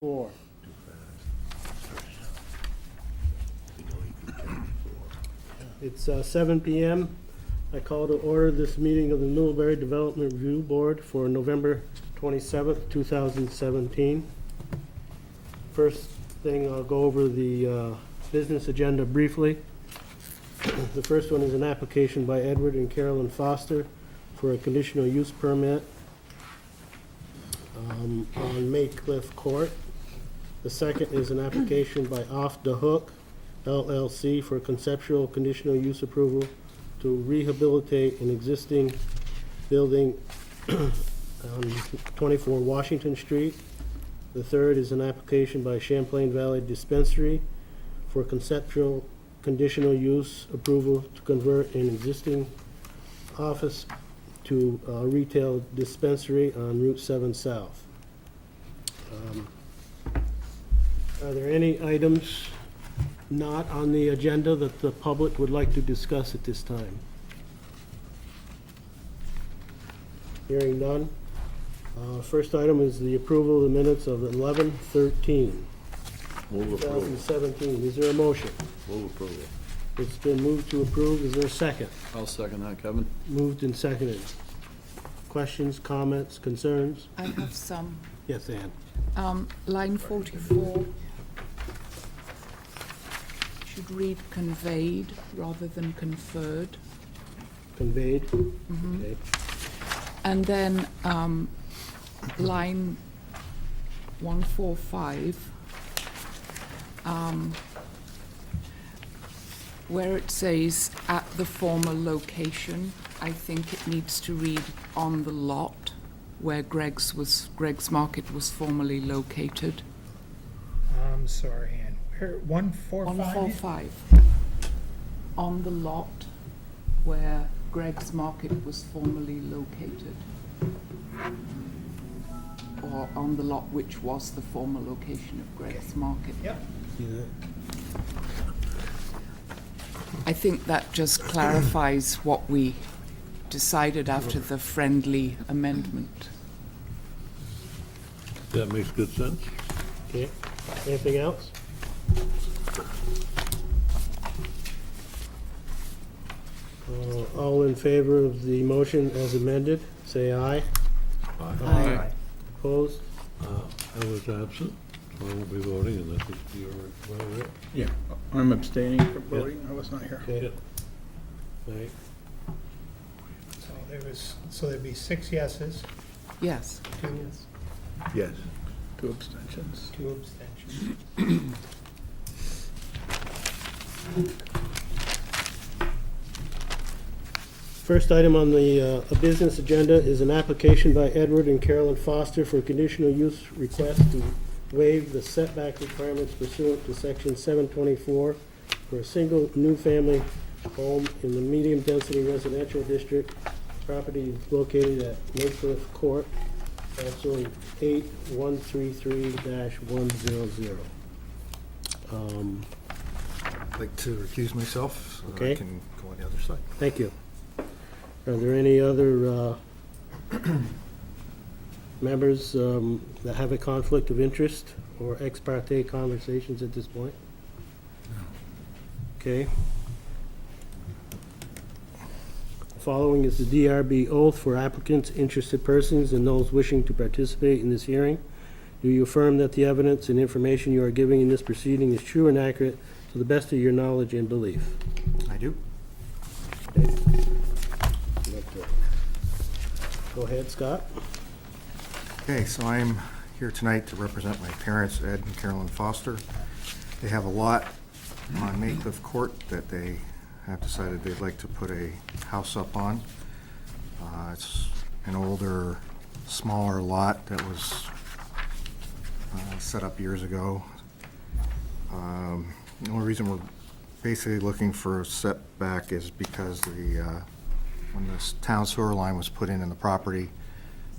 4. It's 7 p.m. I call to order this meeting of the Middlebury Development Review Board for November 27th, 2017. First thing, I'll go over the business agenda briefly. The first one is an application by Edward and Carolyn Foster for a conditional use permit on Maycliff Court. The second is an application by Offthehook LLC for conceptual conditional use approval to rehabilitate an existing building on 24 Washington Street. The third is an application by Champlain Valley Dispensary for conceptual conditional use approval to convert an existing office to a retail dispensary on Route 7 South. Are there any items not on the agenda that the public would like to discuss at this time? Hearing none. First item is the approval of the minutes of 11/13, Move approval. 2017. Is there a motion? Move approval. It's been moved to approve. Is there a second? I'll second that, Kevin. Moved and seconded. Questions, comments, concerns? I have some. Yes, Ann. Line 44 should read conveyed rather than conferred. Conveyed? Mhm. Okay. And then line 145, where it says at the former location, I think it needs to read on the lot where Greg's Market was formerly located. I'm sorry, Ann. Where, 145? 145. On the lot where Greg's Market was formerly located. Or on the lot which was the former location of Greg's Market. Yep. See that? I think that just clarifies what we decided after the friendly amendment. That makes good sense. Okay. Anything else? All in favor of the motion as amended, say aye. Aye. Opposed? I was absent, so I won't be voting, and that is your, well, Yeah, I'm abstaining from voting, I was not here. Okay. Right. So there'd be 6 yeses, Yes. 2 yes. 2 abstentions. abstentions. First item on the business agenda is an application by Edward and Carolyn Foster for a conditional use request to waive the setback requirements pursuant to section 724 for a single new family home in the medium density residential district. Property is located at Maycliff Court, parcel 8133-100. I'd like to recuse myself so that Okay. I can go on the other side. Thank you. Are there any other members that have a conflict of interest or ex parte conversations at this point? Okay. Following is the DRB Oath for applicants, interested persons, and those wishing to participate in this hearing. Do you affirm that the evidence and information you are giving in this proceeding is true and accurate to the best of your knowledge and belief? I do. Go ahead, Scott. Okay, so I'm here tonight to represent my parents, Ed and Carolyn Foster. They have a lot on Maycliff Court that they have decided they'd like to put a house up on. It's an older, smaller lot that was set up years ago. The only reason we're basically looking for a setback is because when this town sewer line was put in the property,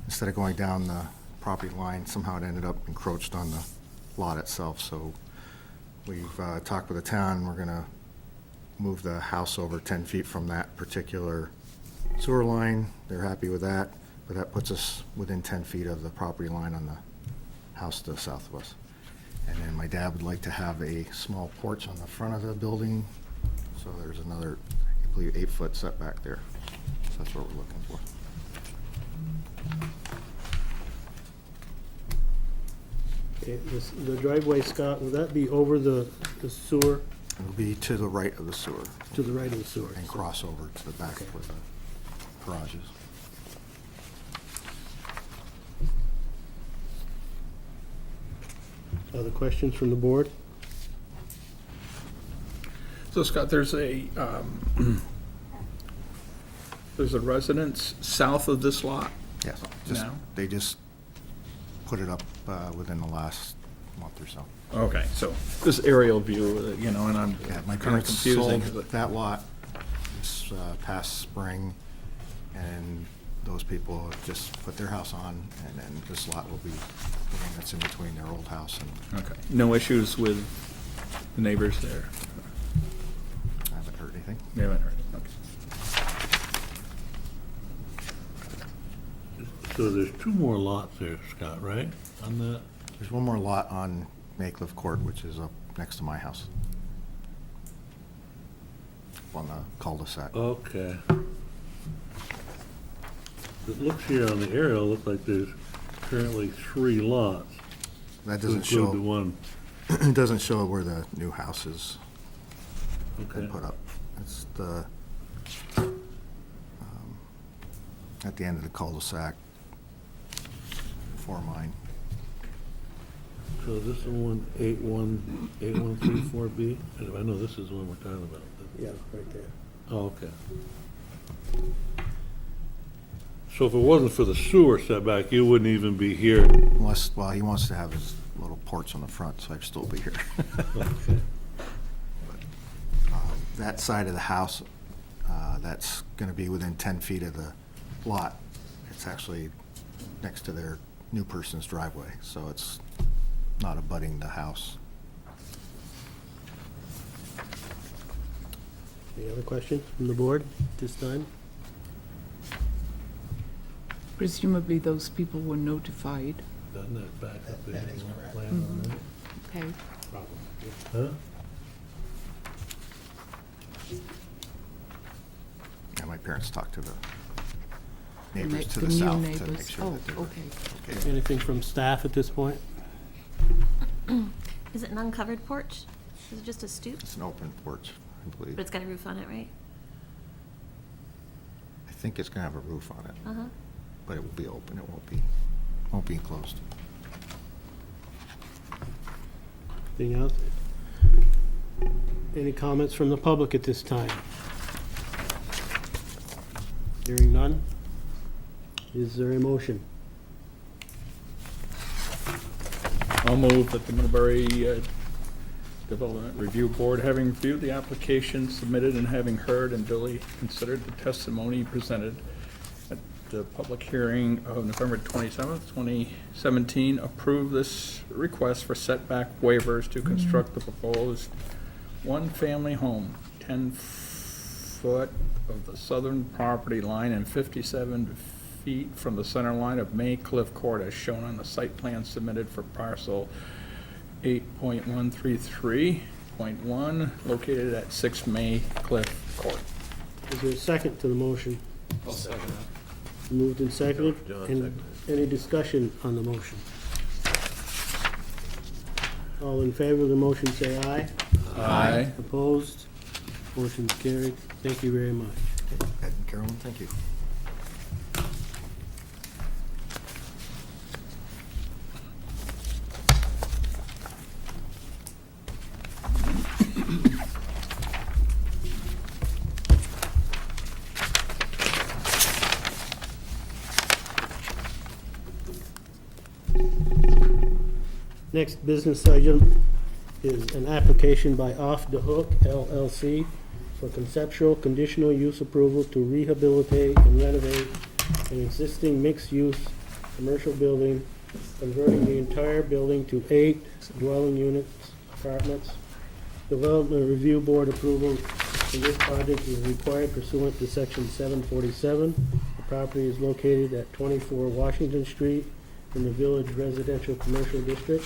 instead of going down the property line, somehow it ended up encroached on the lot itself. So we've talked with the town, and we're gonna move the house over 10 feet from that particular sewer line. They're happy with that, but that puts us within 10 feet of the property line on the house to the south of us. And then my dad would like to have a small porch on the front of the building, so there's another, I believe, 8-foot setback there. So that's what we're looking for. Okay, the driveway, Scott, will that be over the sewer, It'll be to the right of the sewer to the right of the sewer? and cross over to the back where the garage is. Other questions from the board? So Scott, there's a residence south of this lot? Yes, No. they just put it up within the last month or so. Okay, so this aerial view, you know, and I'm Yeah, my kind of parents confusing. sold but- that lot this past spring, and those people have just put their house on, and then this lot will be the one that's in between their old house, and Okay, no issues with the neighbors there? I haven't heard anything. You haven't heard, okay. So there's 2 more lots there, Scott, right, on that? There's one more lot on Maycliff Court, which is up next to my house. On the cul-de-sac. Okay. It looks here on the aerial, looks like there's currently 3 lots. That to doesn't include the show, one, it doesn't show where the new house is okay. been put up. It's the, at the end of the cul-de-sac for mine. So this is one 8134B? I know this is the one we're talking about. Yeah, right there. Oh, okay. So if it wasn't for the sewer setback, you wouldn't even be here. Unless, well, he wants to have his little porch on the front, so I'd still be here. Okay. That side of the house, that's gonna be within 10 feet of the lot. It's actually next to their new person's driveway, so it's not abutting the house. Any other questions from the board at this time? Presumably those people were notified. Doesn't that back up the That is correct. plan on that? Okay. Huh? And my parents talked to the The neighbors to the the new south to make neighbors. sure Oh, that they were okay. okay. Anything from staff at this point? Is it an uncovered porch? Is it just a stoop? It's an open porch, I believe. But it's got a roof on it, right? I think it's gonna have a roof on it, Uh-huh. but it will be open, it won't be enclosed. Anything else? Any comments from the public at this time? Hearing none? Is there a motion? I'll move that the Middlebury Development Review Board, having reviewed the application submitted and having heard and duly considered the testimony presented at the public hearing of November 27th, 2017, approve this request for setback waivers to construct the proposed one-family home, 10 foot of the southern property line and 57 feet from the center line of Maycliff Court as shown on the site plan submitted for parcel 8.133.1 located at 6 Maycliff Court. Is there a second to the motion? I'll second that. Moved and seconded? John And seconded. any discussion on the motion? All in favor of the motion, say aye. Aye. Opposed? Motion's carried. Thank you very much. Ed and Carolyn, thank you. Next business item is an application by Offthehook LLC for conceptual conditional use approval to rehabilitate and renovate an existing mixed-use commercial building, converting the entire building to 8 dwelling units, apartments. Development Review Board approval for this project is required pursuant to section 747. The property is located at 24 Washington Street in the Village Residential Commercial District.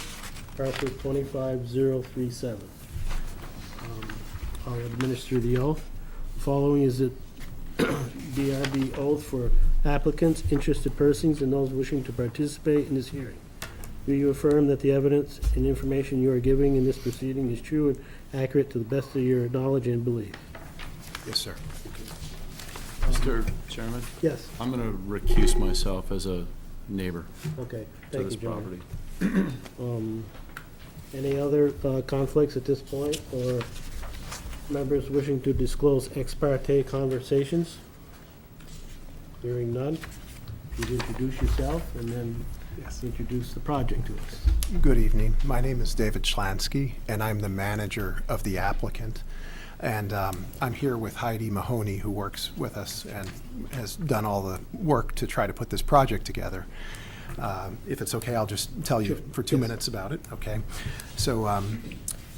parcel 25037. I'll administer the oath. Following is a DRB oath for applicants, interested persons, and those wishing to participate in this hearing. Do you affirm that the evidence and information you are giving in this proceeding is true and accurate to the best of your knowledge and belief? Yes, sir. Mr. Chairman, Yes, I'm going to recuse myself as a neighbor okay. to Thank this you, John. property. Any other conflicts at this point, or members wishing to disclose ex parte conversations? Hearing none, you'd introduce yourself and then introduce the project to us. Good evening. My name is David Schlansky, and I'm the manager of the applicant. And I'm here with Heidi Mahoney, who works with us and has done all the work to try to put this project together. If it's okay, I'll just tell you for 2 minutes about it, okay? So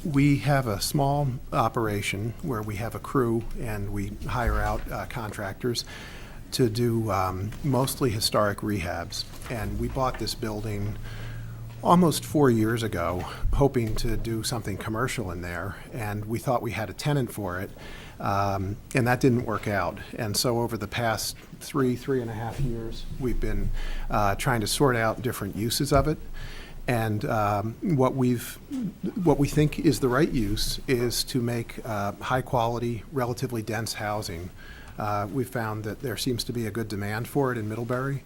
we have a small operation where we have a crew and we hire out contractors to do mostly historic rehabs. And we bought this building almost 4 years ago, hoping to do something commercial in there, and we thought we had a tenant for it, and that didn't work out. And so over the past three and a half years, we've been trying to sort out different uses of it. And what we think is the right use is to make high quality, relatively dense housing. We've found that there seems to be a good demand for it in Middlebury.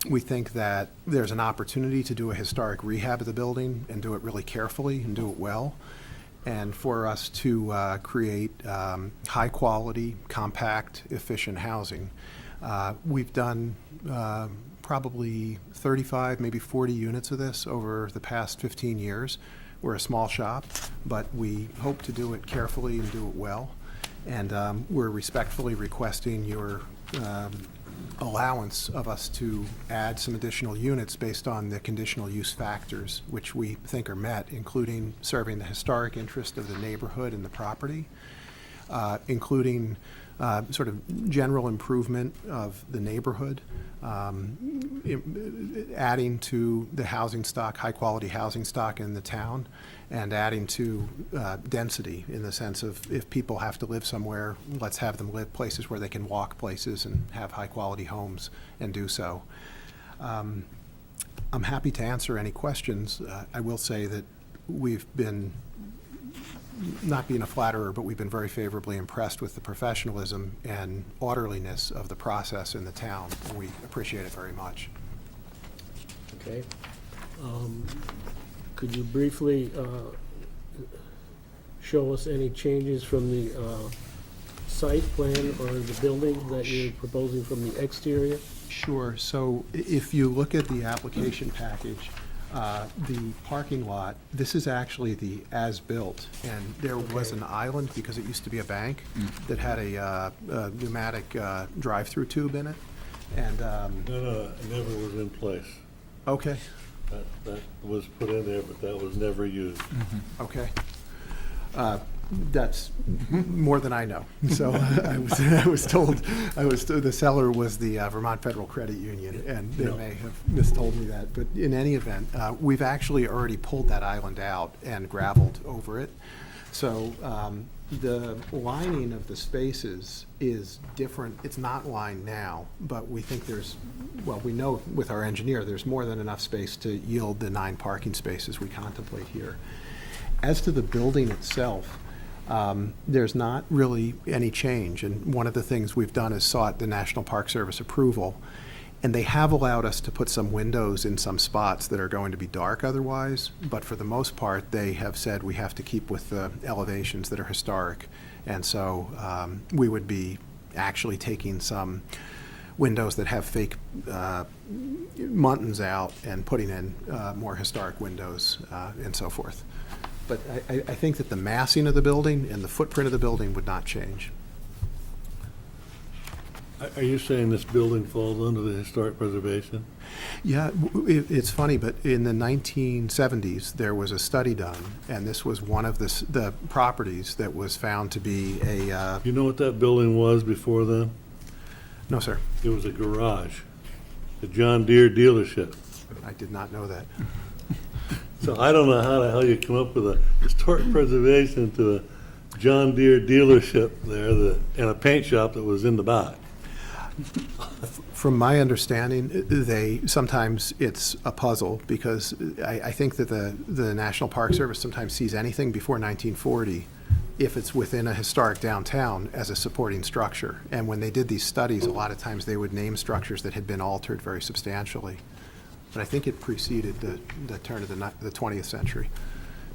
We think that there's an opportunity to do a historic rehab of the building and do it really carefully and do it well, and for us to create high-quality, compact, efficient housing. We've done probably 35, maybe 40 units of this over the past 15 years. We're a small shop, but we hope to do it carefully and do it well, and we're respectfully requesting your allowance of us to add some additional units based on the conditional use factors, which we think are met, including serving the historic interest of the neighborhood and the property, including sort of general improvement of the neighborhood, adding to the housing stock, high-quality housing stock in the town, and adding to density in the sense of if people have to live somewhere, let's have them live places where they can walk places and have high-quality homes and do so. I'm happy to answer any questions. I will say that we've been, not being a flatterer, but we've been very favorably impressed with the professionalism and orderliness of the process in the town. And we appreciate it very much. Okay. Could you briefly show us any changes from the site plan or the building that you're proposing from the exterior? Sure. So if you look at the application package, the parking lot, this is actually the as-built, and there was an island, because it used to be a bank, that had a pneumatic drive-through tube in it, and, No, it never was in place. okay, That was put in there, but that was never used. okay. That's more than I know. So I was told the seller was the Vermont Federal Credit Union, and they may have mistold me that. But in any event, we've actually already pulled that island out and gravelled over it. So the lining of the spaces is different. It's not lined now, but we think we know with our engineer, there's more than enough space to yield the 9 parking spaces we contemplate here. As to the building itself, there's not really any change, and one of the things we've done is sought the National Park Service approval, and they have allowed us to put some windows in some spots that are going to be dark otherwise, but for the most part, they have said we have to keep with the elevations that are historic, and so we would be actually taking some windows that have fake muntins out and putting in more historic windows and so forth. But I think that the massing of the building and the footprint of the building would not change. Are you saying this building falls under the historic preservation? Yeah, it's funny, but in the 1970s, there was a study done, and this was one of the properties that was found to be a... You know what that building was before then? No, sir. It was a garage, a John Deere dealership. I did not know that. So I don't know how the hell you come up with a historic preservation to a John Deere dealership there, and a paint shop that was in the back. From my understanding, sometimes it's a puzzle, because I think that the National Park Service sometimes sees anything before 1940, if it's within a historic downtown, as a supporting structure. And when they did these studies, a lot of times they would name structures that had been altered very substantially. But I think it preceded the turn of the 20th century.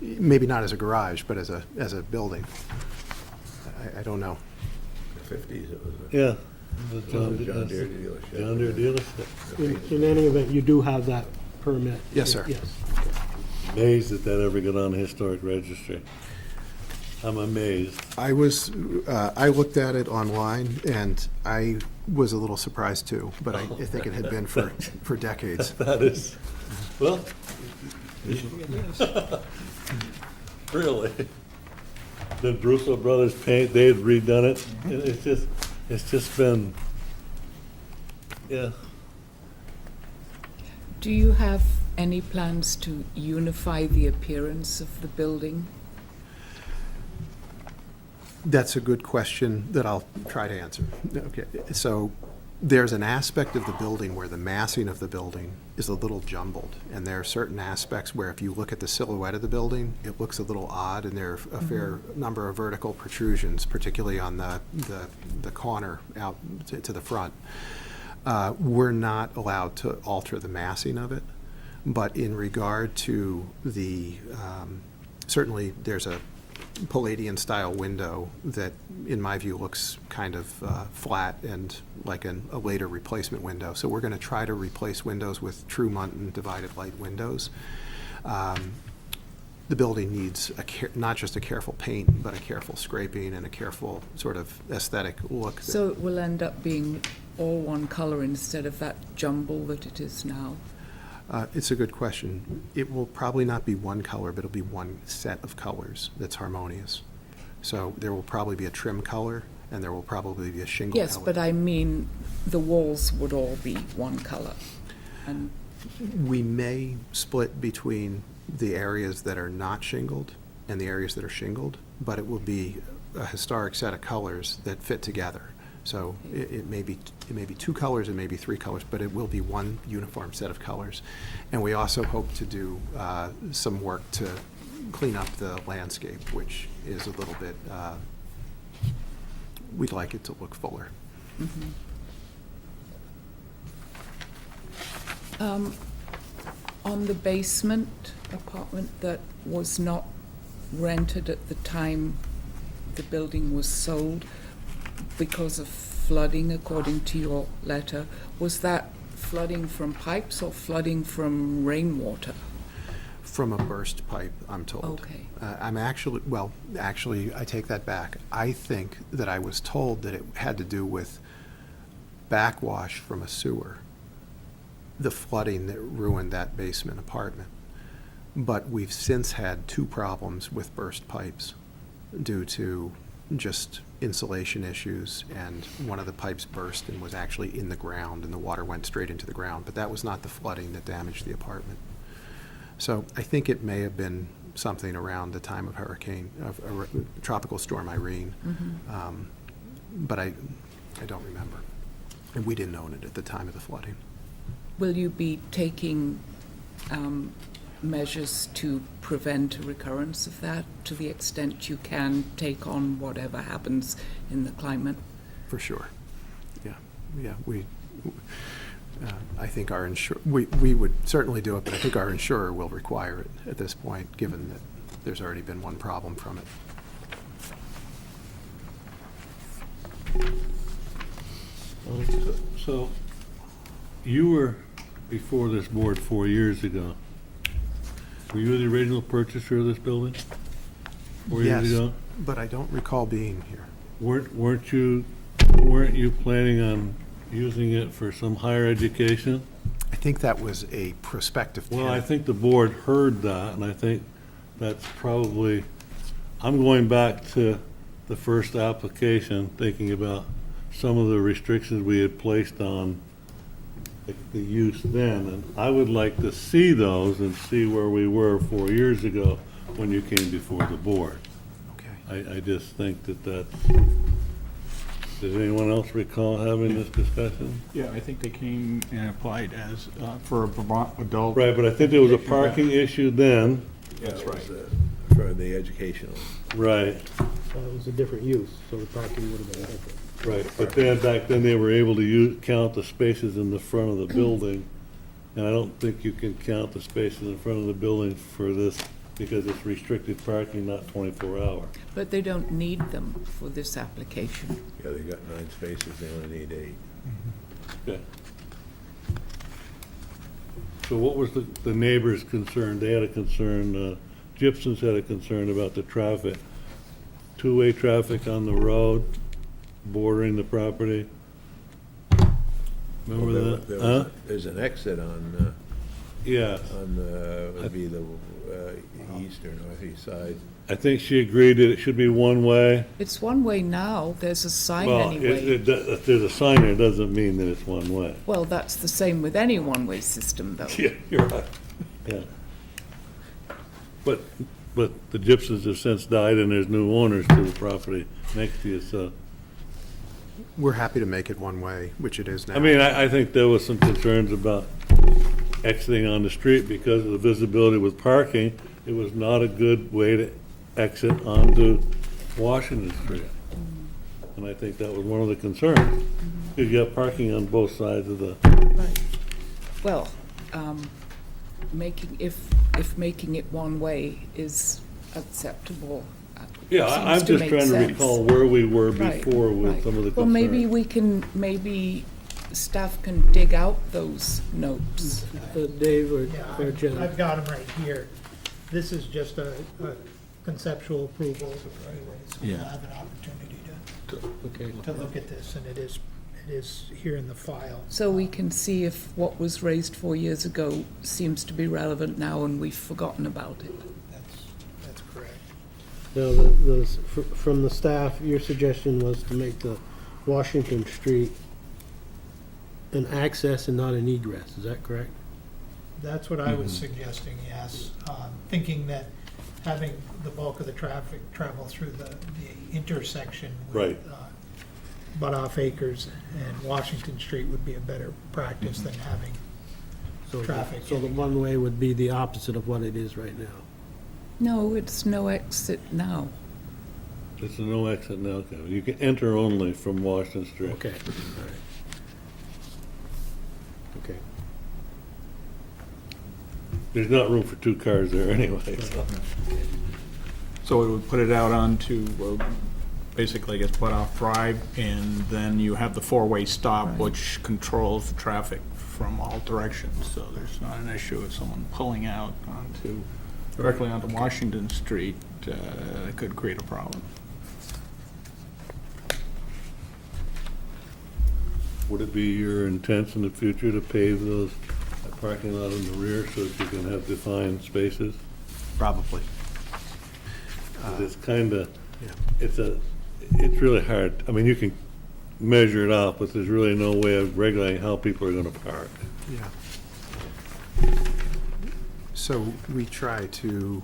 Maybe not as a garage, but as a building. I don't know. '50s it was. Yeah. The John Deere dealership. John Deere dealership. In any event, you do have that permit? Yes, sir. Yes. Amazed that that ever got on the historic registry. I'm amazed. I looked at it online, and I was a little surprised too, but I think it had been for decades. That is, well, really. The Russo Brothers paint, they had redone it. It's just been, yeah. Do you have any plans to unify the appearance of the building? That's a good question that I'll try to answer. Okay, so there's an aspect of the building where the massing of the building is a little jumbled, and there are certain aspects where if you look at the silhouette of the building, it looks a little odd, and there are a fair number of vertical protrusions, particularly on the corner out to the front. We're not allowed to alter the massing of it, but in regard to the, certainly there's a Palladian-style window that, in my view, looks kind of flat and like a later replacement window. So we're going to try to replace windows with true Munton divided light windows. The building needs not just a careful paint, but a careful scraping and a careful sort of aesthetic look. So it will end up being all one color instead of that jumble that it is now? It's a good question. It will probably not be one color, but it'll be one set of colors that's harmonious. So there will probably be a trim color, and there will probably be a shingle color. Yes, but I mean, the walls would all be one color. And We may split between the areas that are not shingled and the areas that are shingled, but it will be a historic set of colors that fit together. So it may be two colors, it may be three colors, but it will be one uniform set of colors. And we also hope to do some work to clean up the landscape, which is a little bit, we'd like it to look fuller. on the basement apartment that was not rented at the time the building was sold because of flooding, according to your letter, was that flooding from pipes or flooding from rainwater? From a burst pipe, I'm told. Okay. I'm actually, well, actually, I take that back. I think that I was told that it had to do with backwash from a sewer, the flooding that ruined that basement apartment. But we've since had two problems with burst pipes due to just insulation issues, and one of the pipes burst and was actually in the ground, and the water went straight into the ground. But that was not the flooding that damaged the apartment. So I think it may have been something around the time of Tropical Storm Irene, but I don't remember. And we didn't own it at the time of the flooding. Will you be taking measures to prevent a recurrence of that to the extent you can take on whatever happens in the climate? For sure. Yeah, I think our we would certainly do it, but I think our insurer will require it at this point, given that there's already been one problem from it. So, you were before this board 4 years ago. Were you the original purchaser of this building? 4 years ago? Yes, but I don't recall being here. Weren't you planning on using it for some higher education? I think that was a prospective Well, I tenant. think the board heard that, and I think that's probably, I'm going back to the first application, thinking about some of the restrictions we had placed on the use then, and I would like to see those and see where we were 4 years ago when you came before the board. Okay. I just think that's, does anyone else recall having this discussion? Yeah, I think they came and applied as, for a Vermont adult. Right, but I think there was a parking issue then. That's right. For the educational. Right, It was a different use, so the parking would have been different. right. But then, back then, they were able to count the spaces in the front of the building. And I don't think you can count the spaces in front of the building for this because it's restricted parking, not 24 hour. But they don't need them for this application. Yeah, they got 9 spaces, they only need 8. Okay. So what was the neighbors' concern? They had a concern, Gibson's had a concern about the traffic. Two-way traffic on the road bordering the property. Remember Well, that? Huh? There's an exit on Yeah. would be the east or northeast side. I think she agreed that it should be one way. It's one way now, there's a sign Well, anyway. if there's a sign there, it doesn't mean that it's one way. Well, that's the same with any one-way system, though. Yeah, you're right. Yeah. But the Gibsons have since died and there's new owners to the property next to you, so. We're happy to make it one way, which it is now. I mean, I think there was some concerns about exiting on the street because of the visibility with parking. It was not a good way to exit onto Washington Street. And I think that was one of the concerns. You got parking on both sides of the, Right. Well, if making it one way is acceptable. yeah, I'm seems to just make trying to sense. recall where we were Right, before with right. some of the Well, concerns. maybe staff can dig out those notes. Dave or Yeah, Jen? I've got them right here. This is just a conceptual approval anyway, so we'll Yeah. have an opportunity to look at this, and it is here in the file. So we can see if what was raised 4 years ago seems to be relevant now and we've forgotten about it. That's correct. Now, from the staff, your suggestion was to make the Washington Street an access and not an egress, is that correct? That's what I was suggesting, yes. Thinking that having the bulk of the traffic travel through the intersection Right. with Butt-off Acres and Washington Street would be a better practice than having So traffic. So the one-way would be the opposite of what it is right now. No, it's no exit now. It's a no exit now, Kevin. You can enter only from Washington Street. Okay, all right. Okay. There's not room for 2 cars there anyway, so. So it would put it out onto, basically, I guess, Butt-off Drive, and then you have the 4-way stop, which controls the traffic from all directions. So there's not an issue of someone pulling out directly onto Washington Street. It could create a problem. Would it be your intent in the future to pave those parking lot in the rear so that you can have defined spaces? Probably. It's kind of, Yeah. it's really hard. I mean, you can measure it out, but there's really no way of regulating how people are going to park. Yeah. So we try to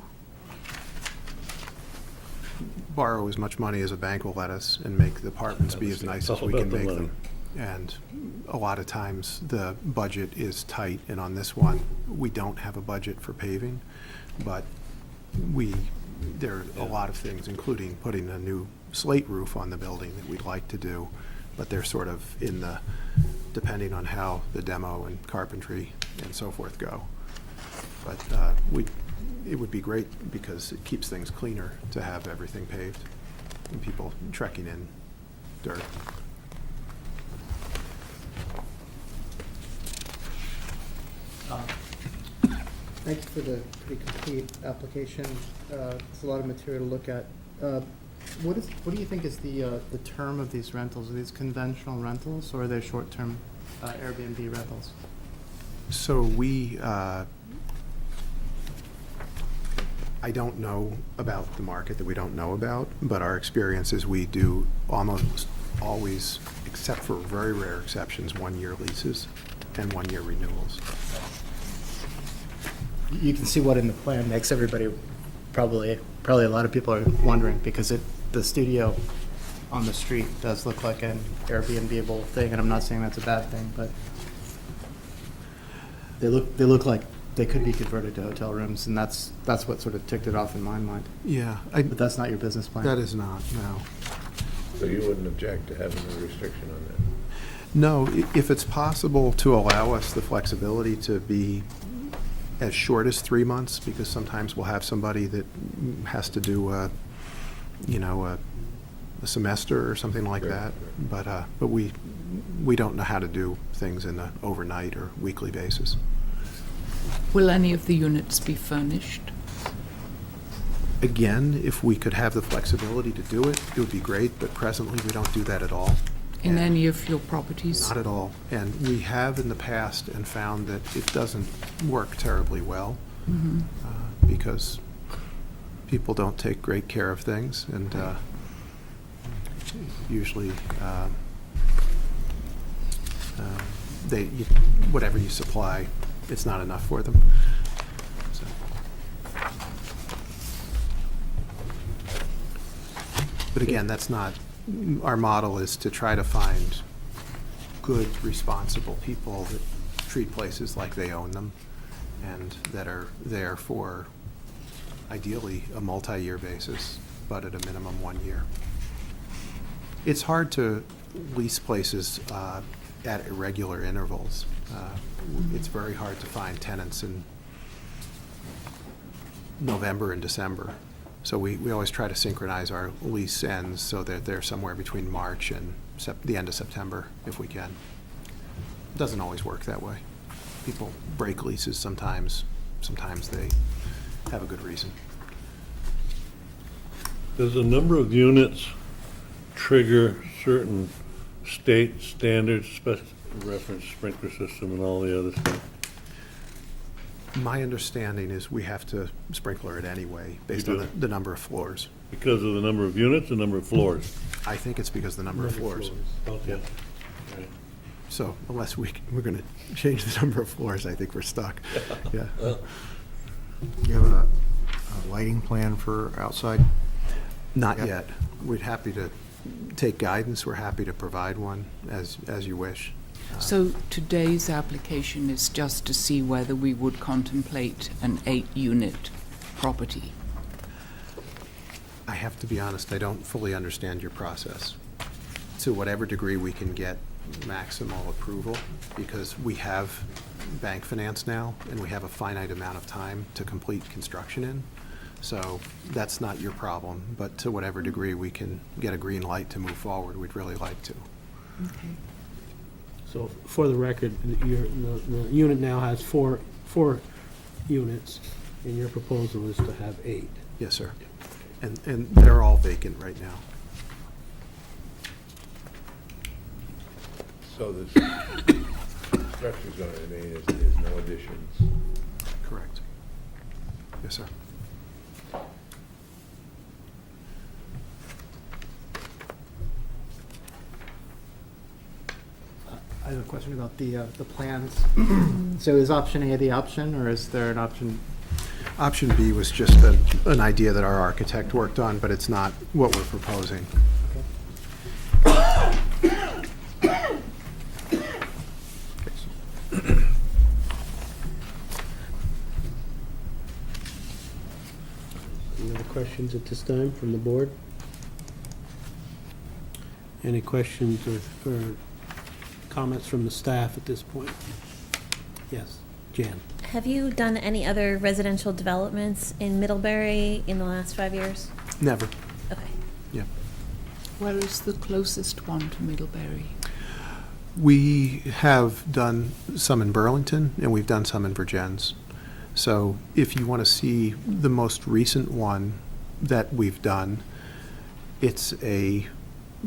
borrow as much money as a bank will let us and make the apartments be as nice as we can make them. And a lot of times, the budget is tight, and on this one, we don't have a budget for paving, but there are a lot of things, including putting a new slate roof on the building that we'd like to do, but they're sort of depending on how the demo and carpentry and so forth go. But it would be great because it keeps things cleaner to have everything paved and people trekking in dirt. Thank you for the pretty complete application. It's a lot of material to look at. What do you think is the term of these rentals? Are these conventional rentals or are they short-term Airbnb rentals? So I don't know about the market that we don't know about, but our experience is we do almost always, except for very rare exceptions, 1-year leases. and 1-year renewals. You can see what in the plan makes everybody, probably a lot of people are wondering, because the studio on the street does look like an Airbnb-able thing, and I'm not saying that's a bad thing, but they look like they could be converted to hotel rooms, and that's what sort of ticked it off in my mind. Yeah, But that's not your business plan. that is not, no. So you wouldn't object to having a restriction on that? No, if it's possible to allow us the flexibility to be as short as 3 months, because sometimes we'll have somebody that has to do a semester or something like Right, that. right. But we don't know how to do things in an overnight or weekly basis. Will any of the units be furnished? Again, if we could have the flexibility to do it, it would be great, but presently we don't do that at all. In any of your properties? Not at all. And we have in the past and found that it doesn't work terribly well because people don't take great care of things, and usually whatever you supply, it's not enough for them. So. But again, that's not, our model is to try to find good, responsible people that treat places like they own them and that are there for ideally a multi-year basis, but at a minimum 1 year. It's hard to lease places at irregular intervals. It's very hard to find tenants in November and December. So we always try to synchronize our lease ends so that they're somewhere between March and the end of September, if we can. It doesn't always work that way. People break leases sometimes. Sometimes they have a good reason. Does the number of units trigger certain state standards, especially reference sprinkler system and all the other stuff? My understanding is we have to sprinkler it anyway, based You on do? the number of floors. Because of the number of units, the number of floors? I think it's because of the number of floors. Okay. Right. So unless we're going to change the number of floors, I think we're stuck. Yeah. Do you have a lighting plan for outside? Not Yep. yet. We're happy to take guidance. We're happy to provide one as you wish. So today's application is just to see whether we would contemplate an 8-unit property. I have to be honest, I don't fully understand your process. To whatever degree we can get maximal approval, because we have bank finance now, and we have a finite amount of time to complete construction in. So that's not your problem, but to whatever degree we can get a green light to move forward, we'd really like to. Okay. So for the record, the unit now has four units, and your proposal is to have 8. Yes, sir. And they're all vacant right now. So the structure's going to remain as is, no additions? Correct. Yes, sir. I have a question about the plans. So is option A the option, or is there an option? Option B was just an idea that our architect worked on, but it's not what we're proposing. Any other questions at this time from the board? Any questions or comments from the staff at this point? Yes, Jan. Have you done any other residential developments in Middlebury in the last 5 years? Never. Okay. Yeah. Where is the closest one to Middlebury? We have done some in Burlington, and we've done some in Virgins. So if you want to see the most recent one that we've done, it's a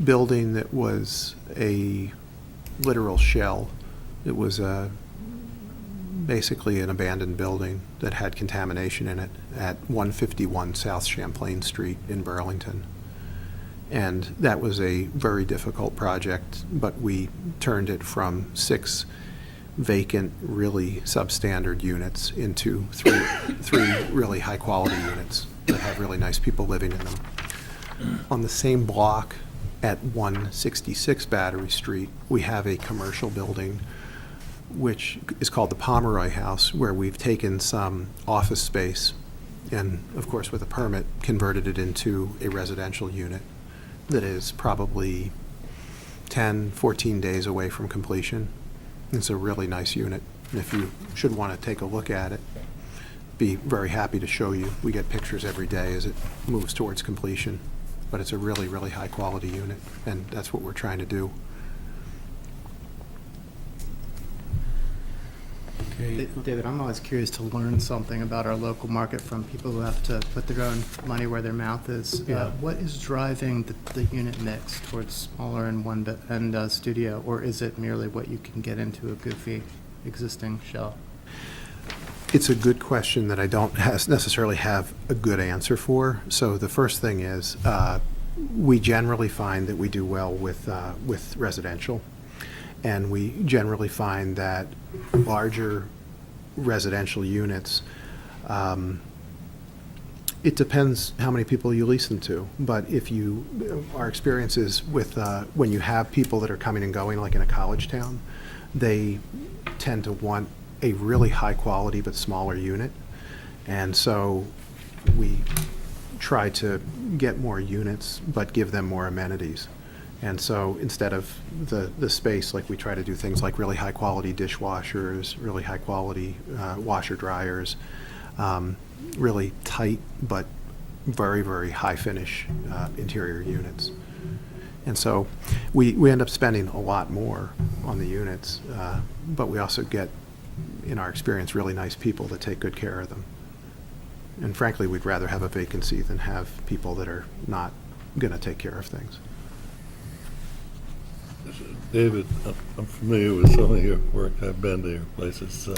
building that was a literal shell. It was basically an abandoned building that had contamination in it at 151 South Champlain Street in Burlington. And that was a very difficult project, but we turned it from 6 vacant, really substandard units into three really high-quality units that have really nice people living in them. On the same block at 166 Battery Street, we have a commercial building which is called the Pomeroy House, where we've taken some office space and, of course, with a permit, converted it into a residential unit that is probably 10, 14 days away from completion. It's a really nice unit, and if you should want to take a look at it, be very happy to show you. We get pictures every day as it moves towards completion, but it's a really, really high-quality unit, and that's what we're trying to do. David, I'm always curious to learn something about our local market from people who have to put their own money where their mouth is. Yeah. What is driving the unit mix towards smaller and studio, or is it merely what you can get into a goofy existing shell? It's a good question that I don't necessarily have a good answer for. So the first thing is, we generally find that we do well with residential. And we generally find that larger residential units, it depends how many people you lease them to. But our experiences with when you have people that are coming and going, like in a college town, they tend to want a really high quality but smaller unit. And so we try to get more units but give them more amenities. And so instead of the space, like we try to do things like really high quality dishwashers, really high quality washer dryers, really tight but very, very high finish interior units. And so we end up spending a lot more on the units, but we also get, in our experience, really nice people that take good care of them. And frankly, we'd rather have a vacancy than have people that are not going to take care of things. David, I'm familiar with some of your work. I've been to your places.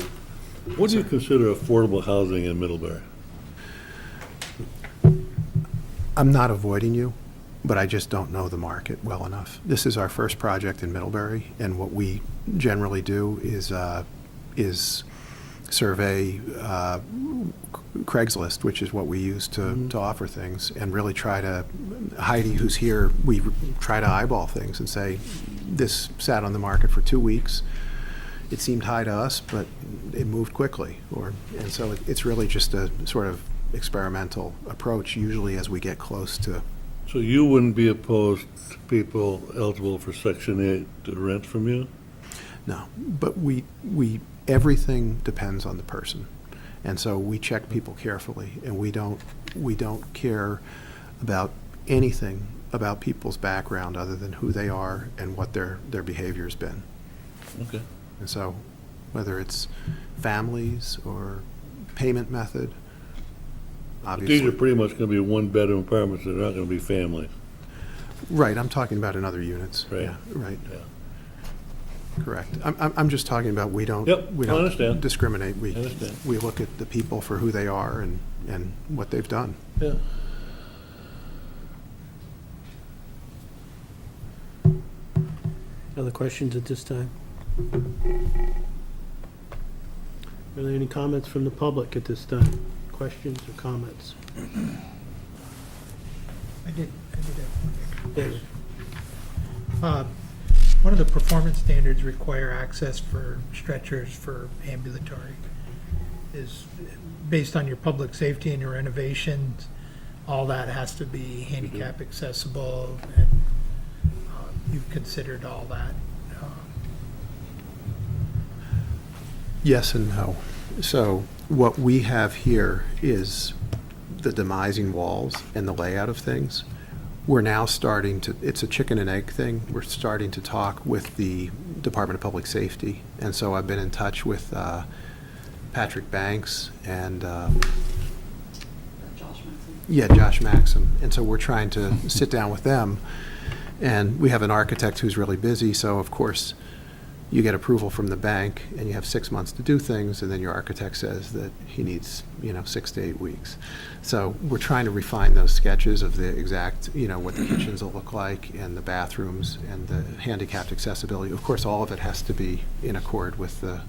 What do you consider affordable housing in Middlebury? I'm not avoiding you, but I just don't know the market well enough. This is our first project in Middlebury, and what we generally do is survey Craigslist, which is what we use to offer things, and really try to, Heidi, who's here, we try to eyeball things and say, this sat on the market for 2 weeks. It seemed high to us, but it moved quickly. And so it's really just a sort of experimental approach, usually as we get close to. So you wouldn't be opposed to people eligible for Section 8 to rent from you? No, but everything depends on the person. And so we check people carefully, and we don't care about anything about people's background other than who they are and what their behavior's been. Okay. And so whether it's families or payment method, obviously. These are pretty much going to be one-bedroom apartments. They're not going to be families. Right, I'm talking about in other units. Right. Yeah, right. Yeah. Correct. I'm just talking about we don't I understand. discriminate. I understand. We look at the people for who they are and what they've done. Yeah. Other questions at this time? Are there any comments from the public at this time? Questions or comments? I did have one. David? One of the performance standards require access for stretchers for ambulatory. Is based on your public safety and your renovations, all that has to be handicap accessible, and you've considered all that. Yes and no. So what we have here is the demising walls and the layout of things. We're now starting to, it's a chicken and egg thing. We're starting to talk with the Department of Public Safety. And so I've been in touch with Patrick Banks and Josh Maxim. And so we're trying to sit down with them. And we have an architect who's really busy. So of course, you get approval from the bank, and you have 6 months to do things, and then your architect says that he needs, 6 to 8 weeks. So we're trying to refine those sketches of the exact, what the kitchens will look like, and the bathrooms, and the handicapped accessibility. Of course, all of it has to be in accord with the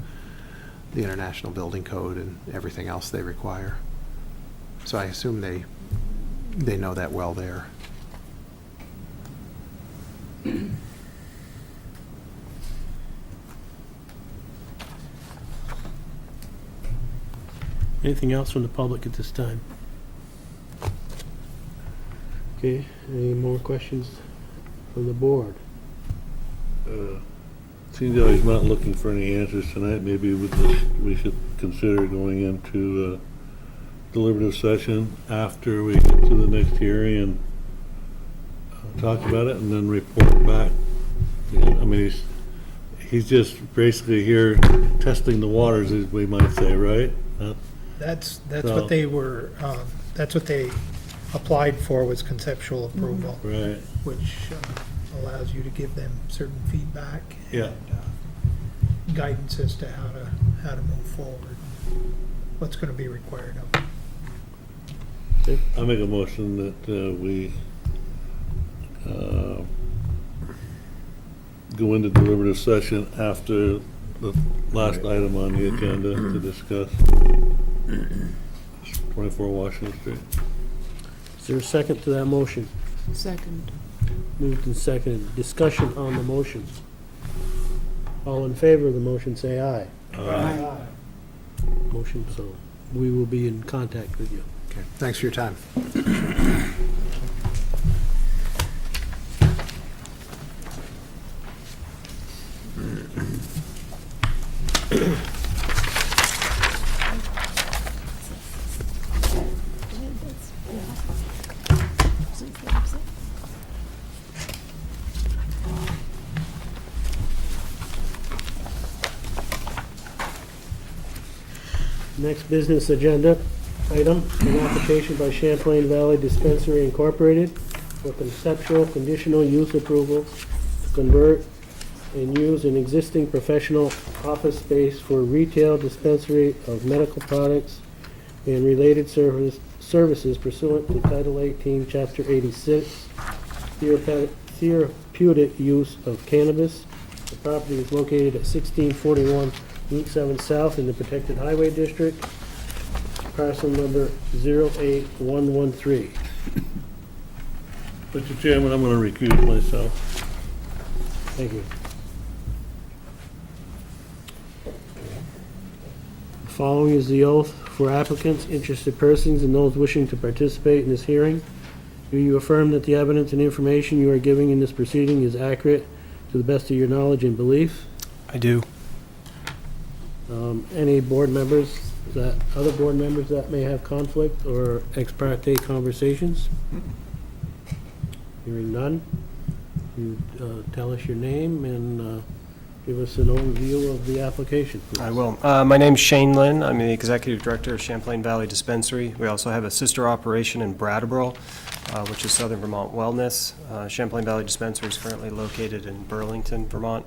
International Building Code and everything else they require. So I assume they know that well there. Anything else from the public at this time? Okay, any more questions from the board? Seems that he's not looking for any answers tonight. Maybe we should consider going into deliberative session after we get to the next hearing and talk about it and then report back. I mean, he's just basically here testing the waters, as we might say, right? That's So- what they were, that's what they applied for, was conceptual approval, Right, which allows you to give them certain feedback. yeah. And guidance as to how to move forward, what's going to be required of them. I make a motion that we go into deliberative session after the last item on the agenda to discuss 24 Washington Street. Is there a second to that motion? Second. Moved and seconded. Discussion on the motion. All in favor of the motion, say aye. Aye. Motion, so we will be in contact with you. Okay, thanks for your time. Next business agenda item, an application by Champlain Valley Dispensary Incorporated for conceptual conditional use approval to convert and use an existing professional office space for retail dispensary of medical products and related services pursuant to Title 18, Chapter 86, therapeutic use of cannabis. The property is located at 1641 Route 7 South in the Protected Highway District, parcel number 08113. Mr. Chairman, I'm going to recuse myself. Thank you. The following is the oath for applicants, interested persons, and those wishing to participate in this hearing. Do you affirm that the evidence and information you are giving in this proceeding is accurate to the best of your knowledge and belief? I do. Any board members, other board members that may have conflict or ex parte conversations? Hearing none, you tell us your name and give us an overview of the application, please. I will. My name's Shane Lynn. I'm the Executive Director of Champlain Valley Dispensary. We also have a sister operation in Brattleboro, which is Southern Vermont Wellness. Champlain Valley Dispensary is currently located in Burlington, Vermont.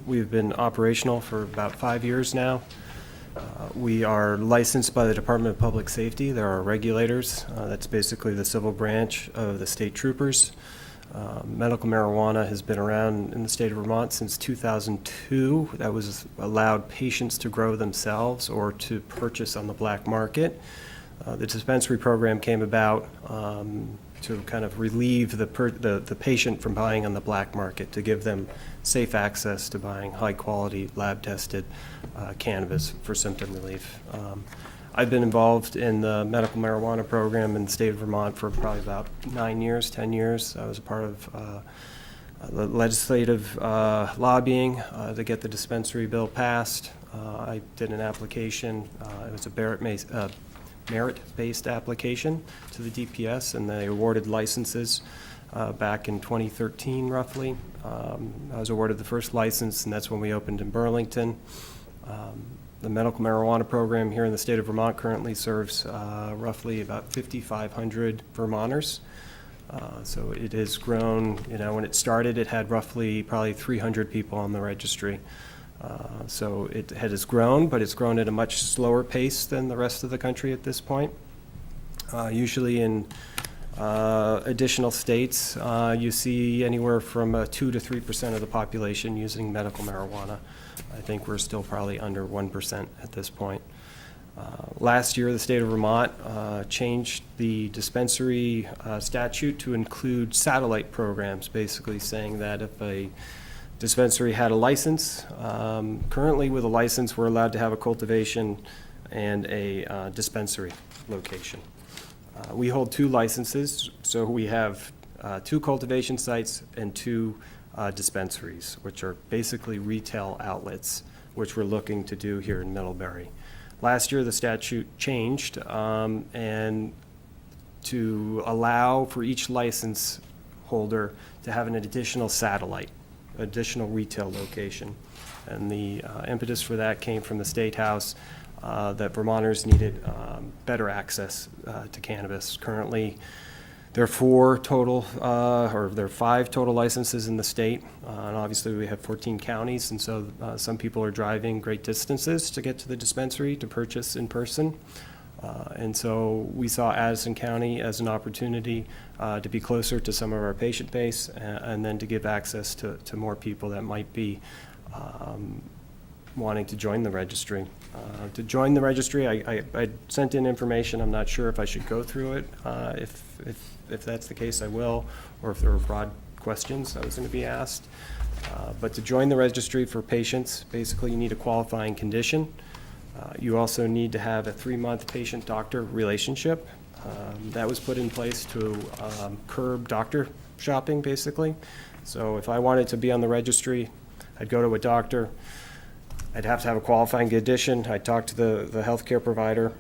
We've been operational for about 5 years now. We are licensed by the Department of Public Safety. There are regulators. That's basically the civil branch of the state troopers. Medical marijuana has been around in the state of Vermont since 2002. That was allowed patients to grow themselves or to purchase on the black market. The dispensary program came about to kind of relieve the patient from buying on the black market, to give them safe access to buying high-quality, lab-tested cannabis for symptom relief. I've been involved in the medical marijuana program in the state of Vermont for probably about 9 years, 10 years. I was a part of the legislative lobbying to get the dispensary bill passed. I did an application. It was a merit-based application to the DPS, and they awarded licenses back in 2013, roughly. I was awarded the first license, and that's when we opened in Burlington. The medical marijuana program here in the state of Vermont currently serves roughly about 5,500 Vermonters. So it has grown, when it started, it had roughly probably 300 people on the registry. So it has grown, but it's grown at a much slower pace than the rest of the country at this point. Usually in additional states, you see anywhere from 2 to 3% of the population using medical marijuana. I think we're still probably under 1% at this point. Last year, the state of Vermont changed the dispensary statute to include satellite programs, basically saying that if a dispensary had a license, currently with a license, we're allowed to have a cultivation and a dispensary location. We hold 2 licenses, so we have 2 cultivation sites and 2 dispensaries, which are basically retail outlets, which we're looking to do here in Middlebury. Last year, the statute changed, and to allow for each license holder to have an additional satellite, additional retail location. And the impetus for that came from the State House, that Vermonters needed better access to cannabis. Currently, there are 4 total, or there are 5 total licenses in the state, and obviously we have 14 counties, and so some people are driving great distances to get to the dispensary to purchase in person. And so we saw Addison County as an opportunity to be closer to some of our patient base, and then to give access to more people that might be wanting to join the registry. To join the registry, I sent in information. I'm not sure if I should go through it. If that's the case, I will, or if there are broad questions I was going to be asked. But to join the registry for patients, basically you need a qualifying condition. You also need to have a 3-month patient-doctor relationship. That was put in place to curb doctor shopping, basically. So if I wanted to be on the registry, I'd go to a doctor. I'd have to have a qualifying condition. I'd talk to the healthcare provider.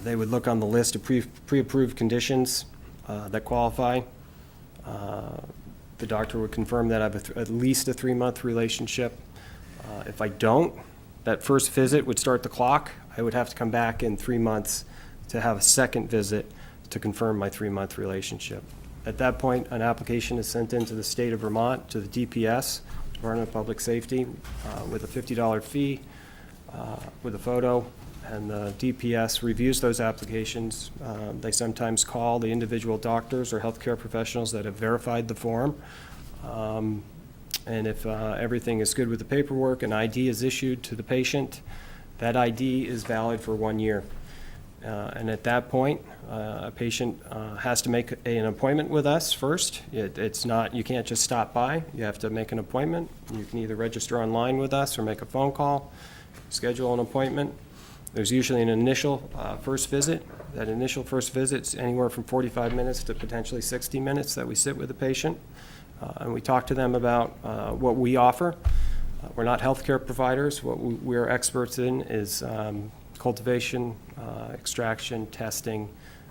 They would look on the list of pre-approved conditions that qualify. The doctor would confirm that I have at least a 3-month relationship. If I don't, that first visit would start the clock. I would have to come back in 3 months to have a second visit to confirm my 3-month relationship. At that point, an application is sent into the state of Vermont, to the DPS, Department of Public Safety, with a $50 fee, with a photo, and the DPS reviews those applications. They sometimes call the individual doctors or healthcare professionals that have verified the form. And if everything is good with the paperwork, an ID is issued to the patient. That ID is valid for 1 year. And at that point, a patient has to make an appointment with us first. It's not, you can't just stop by. You have to make an appointment. You can either register online with us or make a phone call, schedule an appointment. There's usually an initial first visit. That initial first visit's anywhere from 45 minutes to potentially 60 minutes that we sit with the patient. And we talk to them about what we offer. We're not healthcare providers. What we're experts in is cultivation, extraction, testing,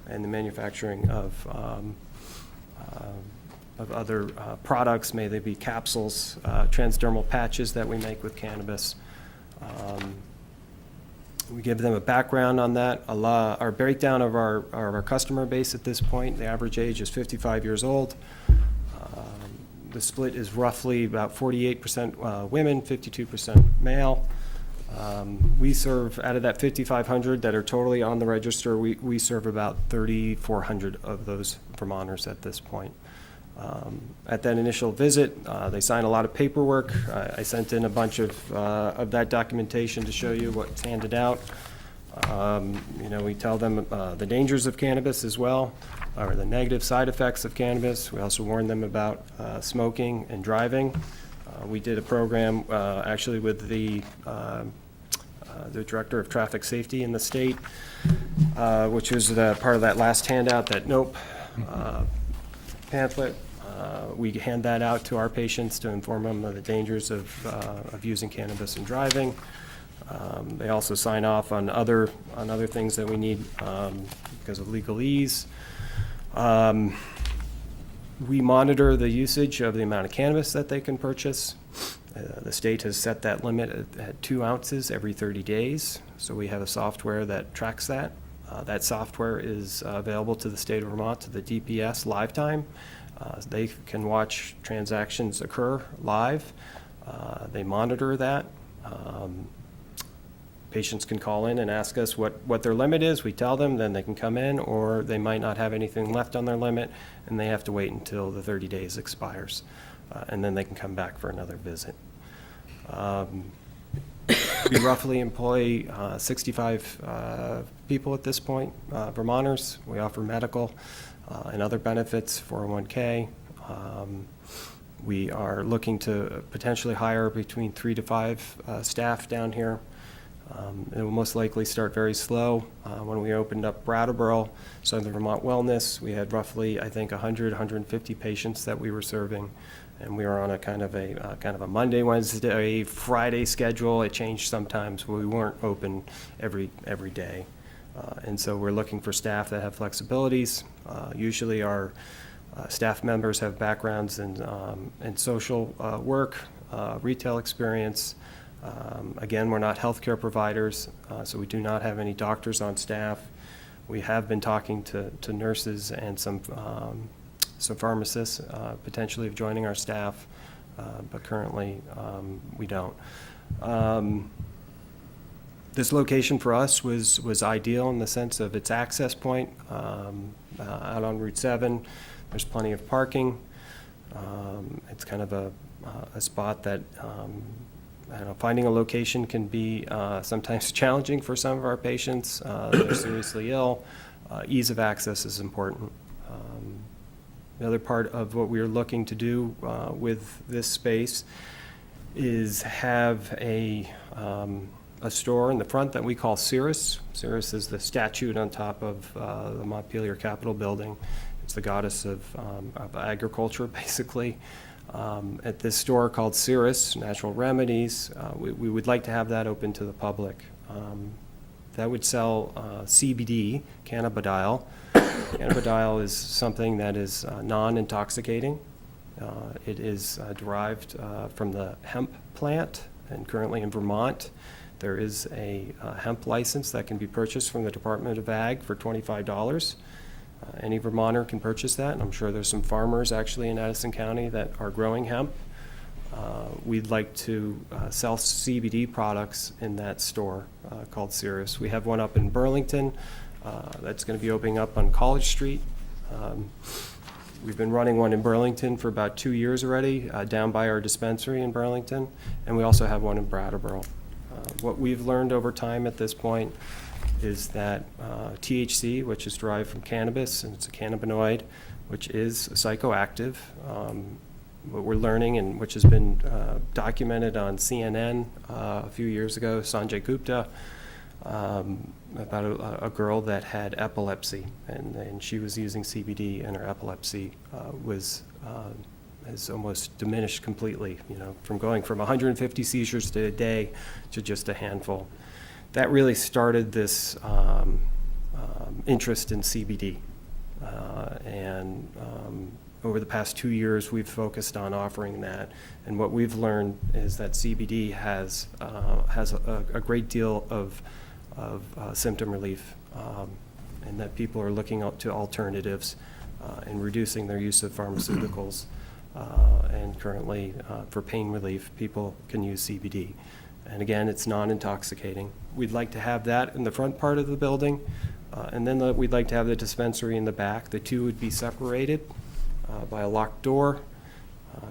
and the manufacturing of other products, may they be capsules, transdermal patches that we make with cannabis. We give them a background on that. Our breakdown of our customer base at this point, the average age is 55 years old. The split is roughly about 48% women, 52% male. We serve, out of that 5,500 that are totally on the register, we serve about 3,400 of those Vermonters at this point. At that initial visit, they sign a lot of paperwork. I sent in a bunch of that documentation to show you what's handed out. We tell them the dangers of cannabis as well, or the negative side effects of cannabis. We also warn them about smoking and driving. We did a program actually with the Director of Traffic Safety in the state, which was part of that last handout, that NOPE pamphlet. We hand that out to our patients to inform them of the dangers of using cannabis and driving. They also sign off on other things that we need because of legalese. We monitor the usage of the amount of cannabis that they can purchase. The state has set that limit at 2 ounces every 30 days, so we have a software that tracks that. That software is available to the state of Vermont, to the DPS Lifetime. They can watch transactions occur live. They monitor that. Patients can call in and ask us what their limit is. We tell them, then they can come in, or they might not have anything left on their limit, and they have to wait until the 30 days expires, and then they can come back for another visit. We roughly employ 65 people at this point, Vermonters. We offer medical and other benefits, 401k. We are looking to potentially hire between 3 to 5 staff down here. It will most likely start very slow. When we opened up Brattleboro, Southern Vermont Wellness, we had roughly, I think, 100, 150 patients that we were serving. And we were on a kind of a Monday, Wednesday, Friday schedule. It changed sometimes, but we weren't open every day. And so we're looking for staff that have flexibilities. Usually our staff members have backgrounds in social work, retail experience. Again, we're not healthcare providers, so we do not have any doctors on staff. We have been talking to nurses and some pharmacists potentially of joining our staff, but currently we don't. This location for us was ideal in the sense of its access point. Out on Route 7, there's plenty of parking. It's kind of a spot that I don't know, finding a location can be sometimes challenging for some of our patients. They're seriously ill. Ease of access is important. The other part of what we are looking to do with this space is have a store in the front that we call Cirrus. Cirrus is the statue on top of the Montpelier Capitol building. It's the goddess of agriculture, basically. At this store called Cirrus Natural Remedies, we would like to have that open to the public. That would sell CBD, cannabidiol. Cannabidiol is something that is non-intoxicating. It is derived from the hemp plant, and currently in Vermont, there is a hemp license that can be purchased from the Department of Ag for $25. Any Vermonter can purchase that, and I'm sure there's some farmers actually in Addison County that are growing hemp. We'd like to sell CBD products in that store called Cirrus. We have one up in Burlington that's going to be opening up on College Street. We've been running one in Burlington for about 2 years already, down by our dispensary in Burlington, and we also have one in Brattleboro. What we've learned over time at this point is that THC, which is derived from cannabis, and it's a cannabinoid, which is psychoactive. What we're learning, and which has been documented on CNN a few years ago, Sanjay Gupta, about a girl that had epilepsy, and she was using CBD, and her epilepsy has almost diminished completely, from going from 150 seizures a day to just a handful. That really started this interest in CBD. And over the past 2 years, we've focused on offering that. And what we've learned is that CBD has a great deal of symptom relief, and that people are looking out to alternatives and reducing their use of pharmaceuticals. And currently, for pain relief, people can use CBD. And again, it's non-intoxicating. We'd like to have that in the front part of the building, and then we'd like to have the dispensary in the back. The two would be separated by a locked door.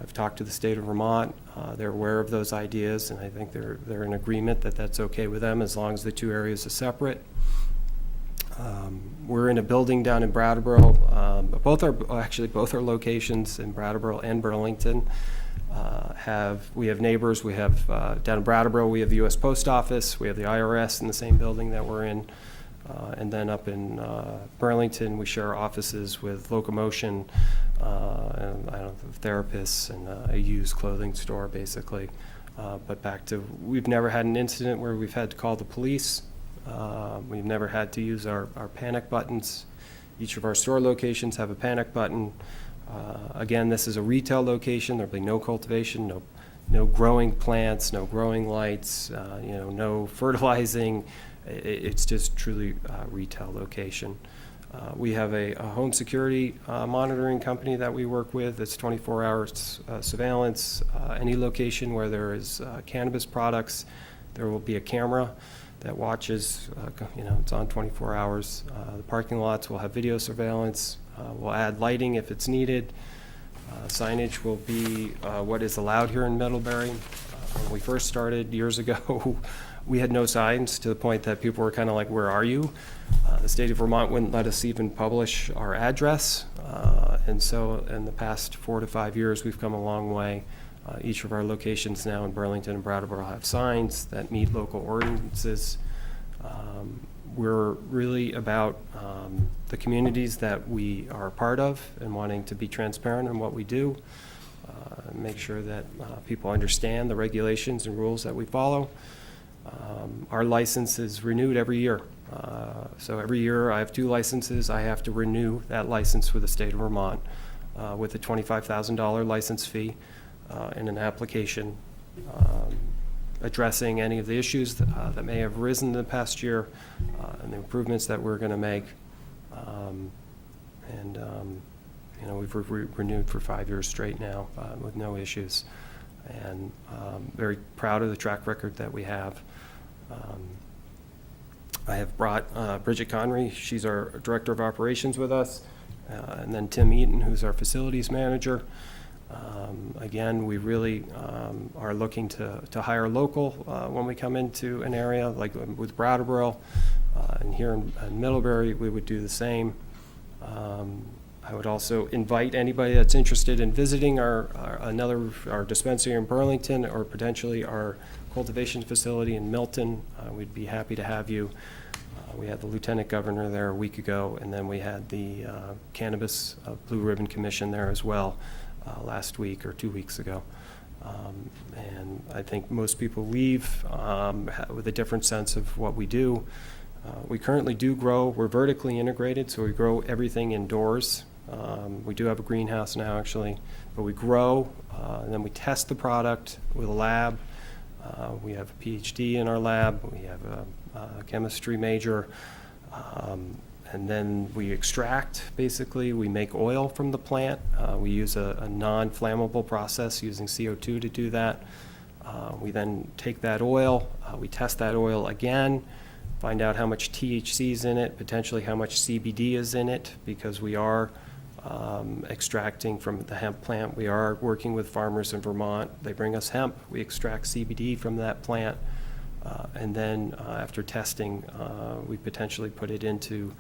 I've talked to the state of Vermont. They're aware of those ideas, and I think they're in agreement that that's okay with them as long as the two areas are separate. We're in a building down in Brattleboro. Both our locations in Brattleboro and Burlington we have neighbors. We have down in Brattleboro, we have the U.S. Post Office. We have the IRS in the same building that we're in. And then up in Burlington, we share offices with Locomotion, and therapists, and a used clothing store, basically. But we've never had an incident where we've had to call the police. We've never had to use our panic buttons. Each of our store locations have a panic button. Again, this is a retail location. There'll be no cultivation, no growing plants, no growing lights, no fertilizing. It's just truly a retail location. We have a home security monitoring company that we work with. It's 24-hour surveillance. Any location where there is cannabis products, there will be a camera that watches, it's on 24 hours. The parking lots will have video surveillance. We'll add lighting if it's needed. Signage will be what is allowed here in Middlebury. When we first started years ago, we had no signs, to the point that people were kind of like, where are you? The state of Vermont wouldn't let us even publish our address. And so in the past 4 to 5 years, we've come a long way. Each of our locations now in Burlington and Brattleboro have signs that meet local ordinances. We're really about the communities that we are a part of and wanting to be transparent in what we do. Make sure that people understand the regulations and rules that we follow. Our license is renewed every year. So every year I have 2 licenses. I have to renew that license with the state of Vermont with a $25,000 license fee and an application addressing any of the issues that may have arisen in the past year and the improvements that we're going to make. We've renewed for 5 years straight now with no issues, and very proud of the track record that we have. I have brought Bridget Connery. She's our Director of Operations with us, and then Tim Eaton, who's our Facilities Manager. Again, we really are looking to hire local when we come into an area, like with Brattleboro, and here in Middlebury, we would do the same. I would also invite anybody that's interested in visiting our dispensary in Burlington, or potentially our cultivation facility in Milton. We'd be happy to have you. We had the Lieutenant Governor there a week ago, and then we had the Cannabis Blue Ribbon Commission there as well last week or 2 weeks ago. And I think most people leave with a different sense of what we do. We currently do grow. We're vertically integrated, so we grow everything indoors. We do have a greenhouse now, actually, but we grow, and then we test the product with a lab. We have a PhD in our lab. We have a chemistry major. And then we extract, basically. We make oil from the plant. We use a non-flammable process using CO2 to do that. We then take that oil, we test that oil again, find out how much THC is in it, potentially how much CBD is in it, because we are extracting from the hemp plant. We are working with farmers in Vermont. They bring us hemp. We extract CBD from that plant. And then after testing, we potentially put it into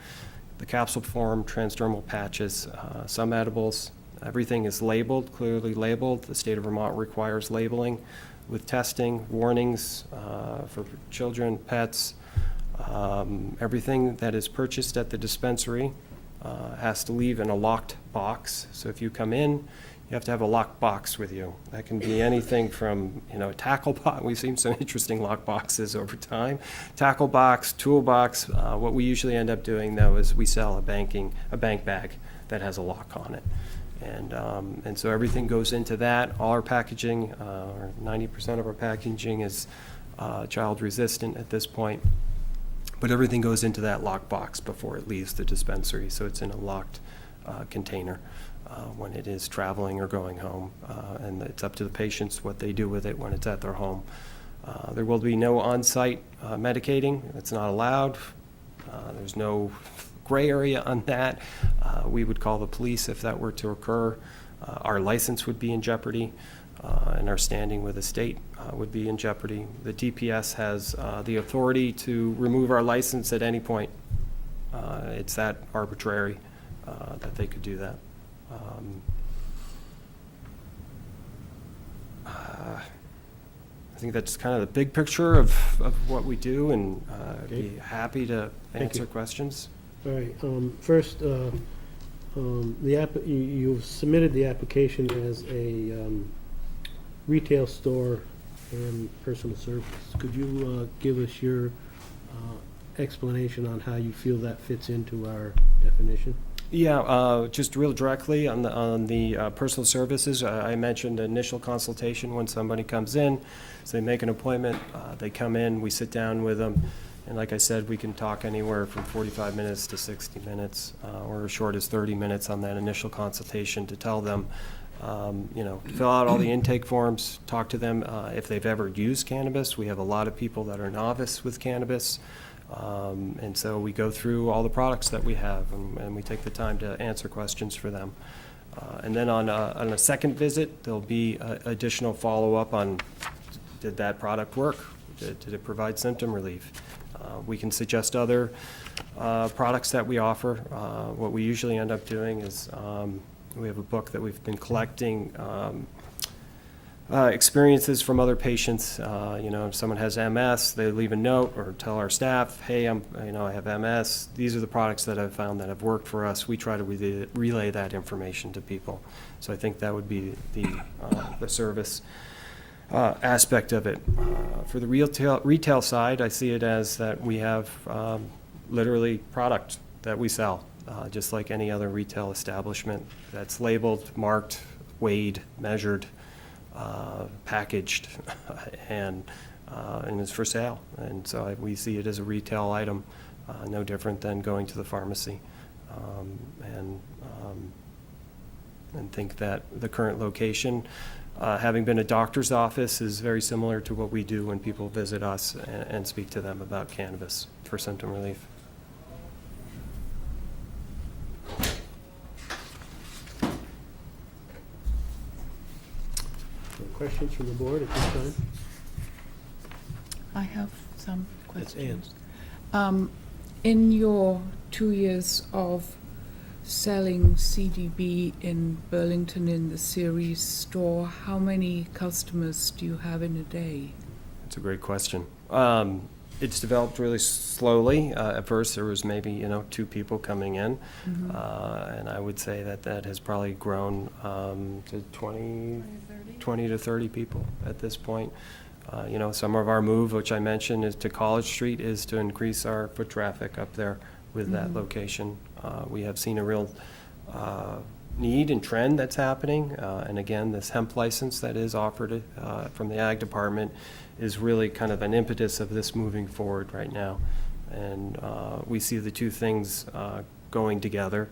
the capsule form, transdermal patches, some edibles. Everything is labeled, clearly labeled. The state of Vermont requires labeling with testing, warnings for children, pets. Everything that is purchased at the dispensary has to leave in a locked box. So if you come in, you have to have a locked box with you. That can be anything from, a tackle box. We've seen some interesting lock boxes over time. Tackle box, toolbox. What we usually end up doing, though, is we sell a bank bag that has a lock on it. And so everything goes into that. All our packaging, or 90% of our packaging is child resistant at this point. But everything goes into that lock box before it leaves the dispensary, so it's in a locked container when it is traveling or going home. And it's up to the patients what they do with it when it's at their home. There will be no on-site medicating. It's not allowed. There's no gray area on that. We would call the police if that were to occur. Our license would be in jeopardy, and our standing with the state would be in jeopardy. The DPS has the authority to remove our license at any point. It's that arbitrary that they could do that. I think that's kind of the big picture of what we do, and I'd be happy to answer questions. All right, first, you've submitted the application as a retail store and personal service. Could you give us your explanation on how you feel that fits into our definition? Yeah, just real directly on the personal services, I mentioned initial consultation when somebody comes in. So they make an appointment, they come in, we sit down with them, And like I said, we can talk anywhere from 45 minutes to 60 minutes, or as short as 30 minutes on that initial consultation to tell them, fill out all the intake forms, talk to them if they've ever used cannabis. We have a lot of people that are novice with cannabis. And so we go through all the products that we have, and we take the time to answer questions for them. And then on a second visit, there'll be additional follow-up on, did that product work? Did it provide symptom relief? We can suggest other products that we offer. What we usually end up doing is we have a book that we've been collecting experiences from other patients. If someone has MS, they leave a note or tell our staff, hey, I have MS. These are the products that I've found that have worked for us. We try to relay that information to people. So I think that would be the service aspect of it. For the retail side, I see it as that we have literally product that we sell, just like any other retail establishment that's labeled, marked, weighed, measured, packaged, and is for sale. And so we see it as a retail item, no different than going to the pharmacy. And think that the current location, having been a doctor's office, is very similar to what we do when people visit us and speak to them about cannabis for symptom relief. Questions from the board at this time? I have some questions. Ann. In your 2 years of selling CDB in Burlington in the Series store, how many customers do you have in a day? That's a great question. It's developed really slowly. At first, there was maybe 2 people coming in, and I would say that has probably grown to 20 to 30 people at this point. Some of our move, which I mentioned, is to College Street, is to increase our foot traffic up there with that location. We have seen a real need and trend that's happening, and again, this hemp license that is offered from the Ag Department is really kind of an impetus of this moving forward right now. And we see the two things going together.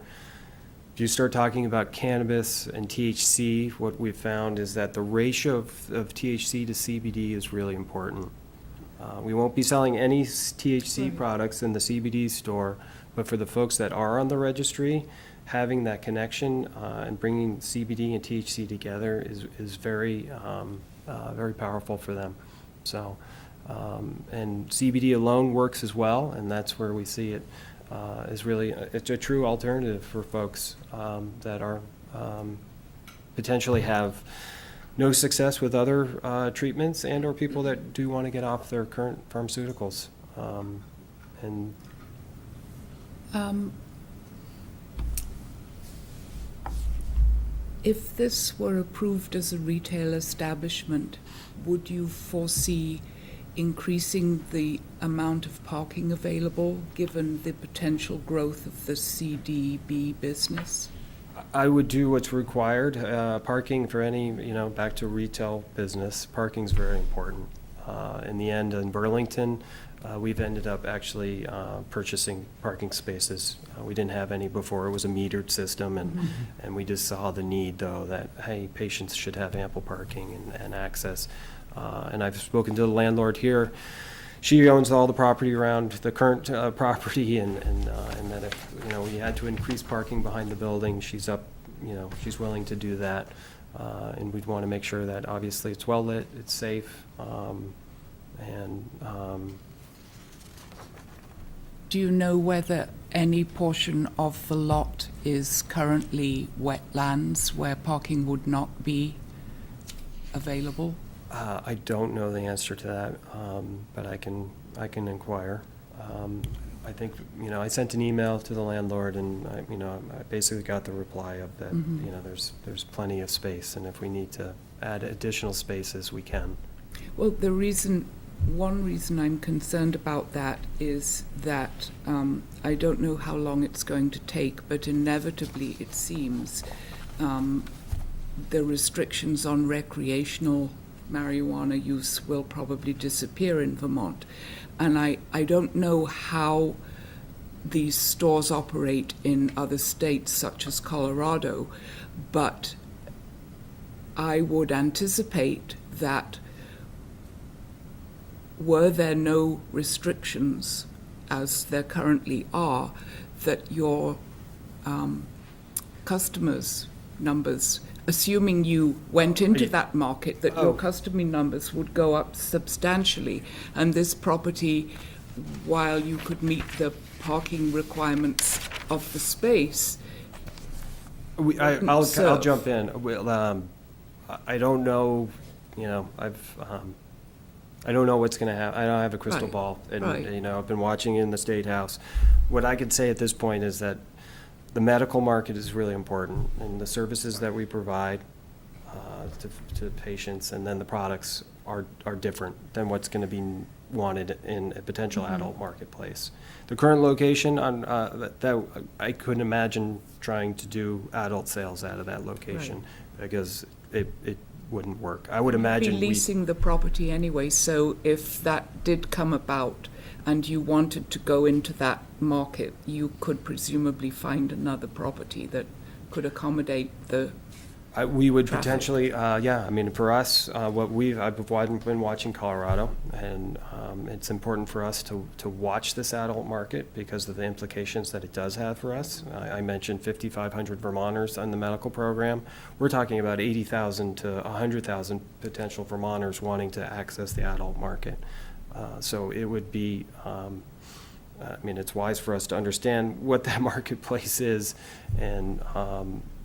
If you start talking about cannabis and THC, what we've found is that the ratio of THC to CBD is really important. We won't be selling any THC products in the CBD store, but for the folks that are on the registry, having that connection and bringing CBD and THC together is very, very powerful for them. So, and CBD alone works as well, and that's where we see it is really, it's a true alternative for folks that are potentially have no success with other treatments, and or people that do want to get off their current pharmaceuticals. If this were approved as a retail establishment, would you foresee increasing the amount of parking available given the potential growth of the CDB business? I would do what's required. Parking for any, back to retail business, parking's very important. In the end, in Burlington, we've ended up actually purchasing parking spaces. We didn't have any before. It was a metered system, and we just saw the need, though, that, hey, patients should have ample parking and access. And I've spoken to the landlord here. She owns all the property around the current property, and that if we had to increase parking behind the building, she's she's willing to do that. And we'd want to make sure that obviously it's well lit, it's safe, Do you know whether any portion of the lot is currently wetlands where parking would not be available? I don't know the answer to that, but I can inquire. I think, I sent an email to the landlord, and I basically got the reply of that, there's plenty of space, and if we need to add additional spaces, we can. Well, one reason I'm concerned about that is that I don't know how long it's going to take, but inevitably it seems the restrictions on recreational marijuana use will probably disappear in Vermont. And I don't know how these stores operate in other states such as Colorado, but I would anticipate that were there no restrictions, as there currently are, that your customers' numbers, assuming you went into that market, that your customer numbers would go up substantially, and this property, while you could meet the parking requirements of the space, I'll serve. jump in. I don't know, I don't know what's going to happen. I don't have a crystal Right. ball. And, Right. I've been watching in the State House. What I could say at this point is that the medical market is really important, and the services that we provide to patients, and then the products are different than what's going to be wanted in a potential adult marketplace. The current location on that I couldn't imagine trying to do adult sales out of that location because it wouldn't work. I would You'd imagine be leasing the property anyway, so if that did come about and you wanted to go into that market, you could presumably find another property that could accommodate the we would traffic. potentially, yeah, I mean, for us, I've been watching Colorado, and it's important for us to watch this adult market because of the implications that it does have for us. I mentioned 5,500 Vermonters on the medical program. We're talking about 80,000 to 100,000 potential Vermonters wanting to access the adult market. So it would be, it's wise for us to understand what that marketplace is, and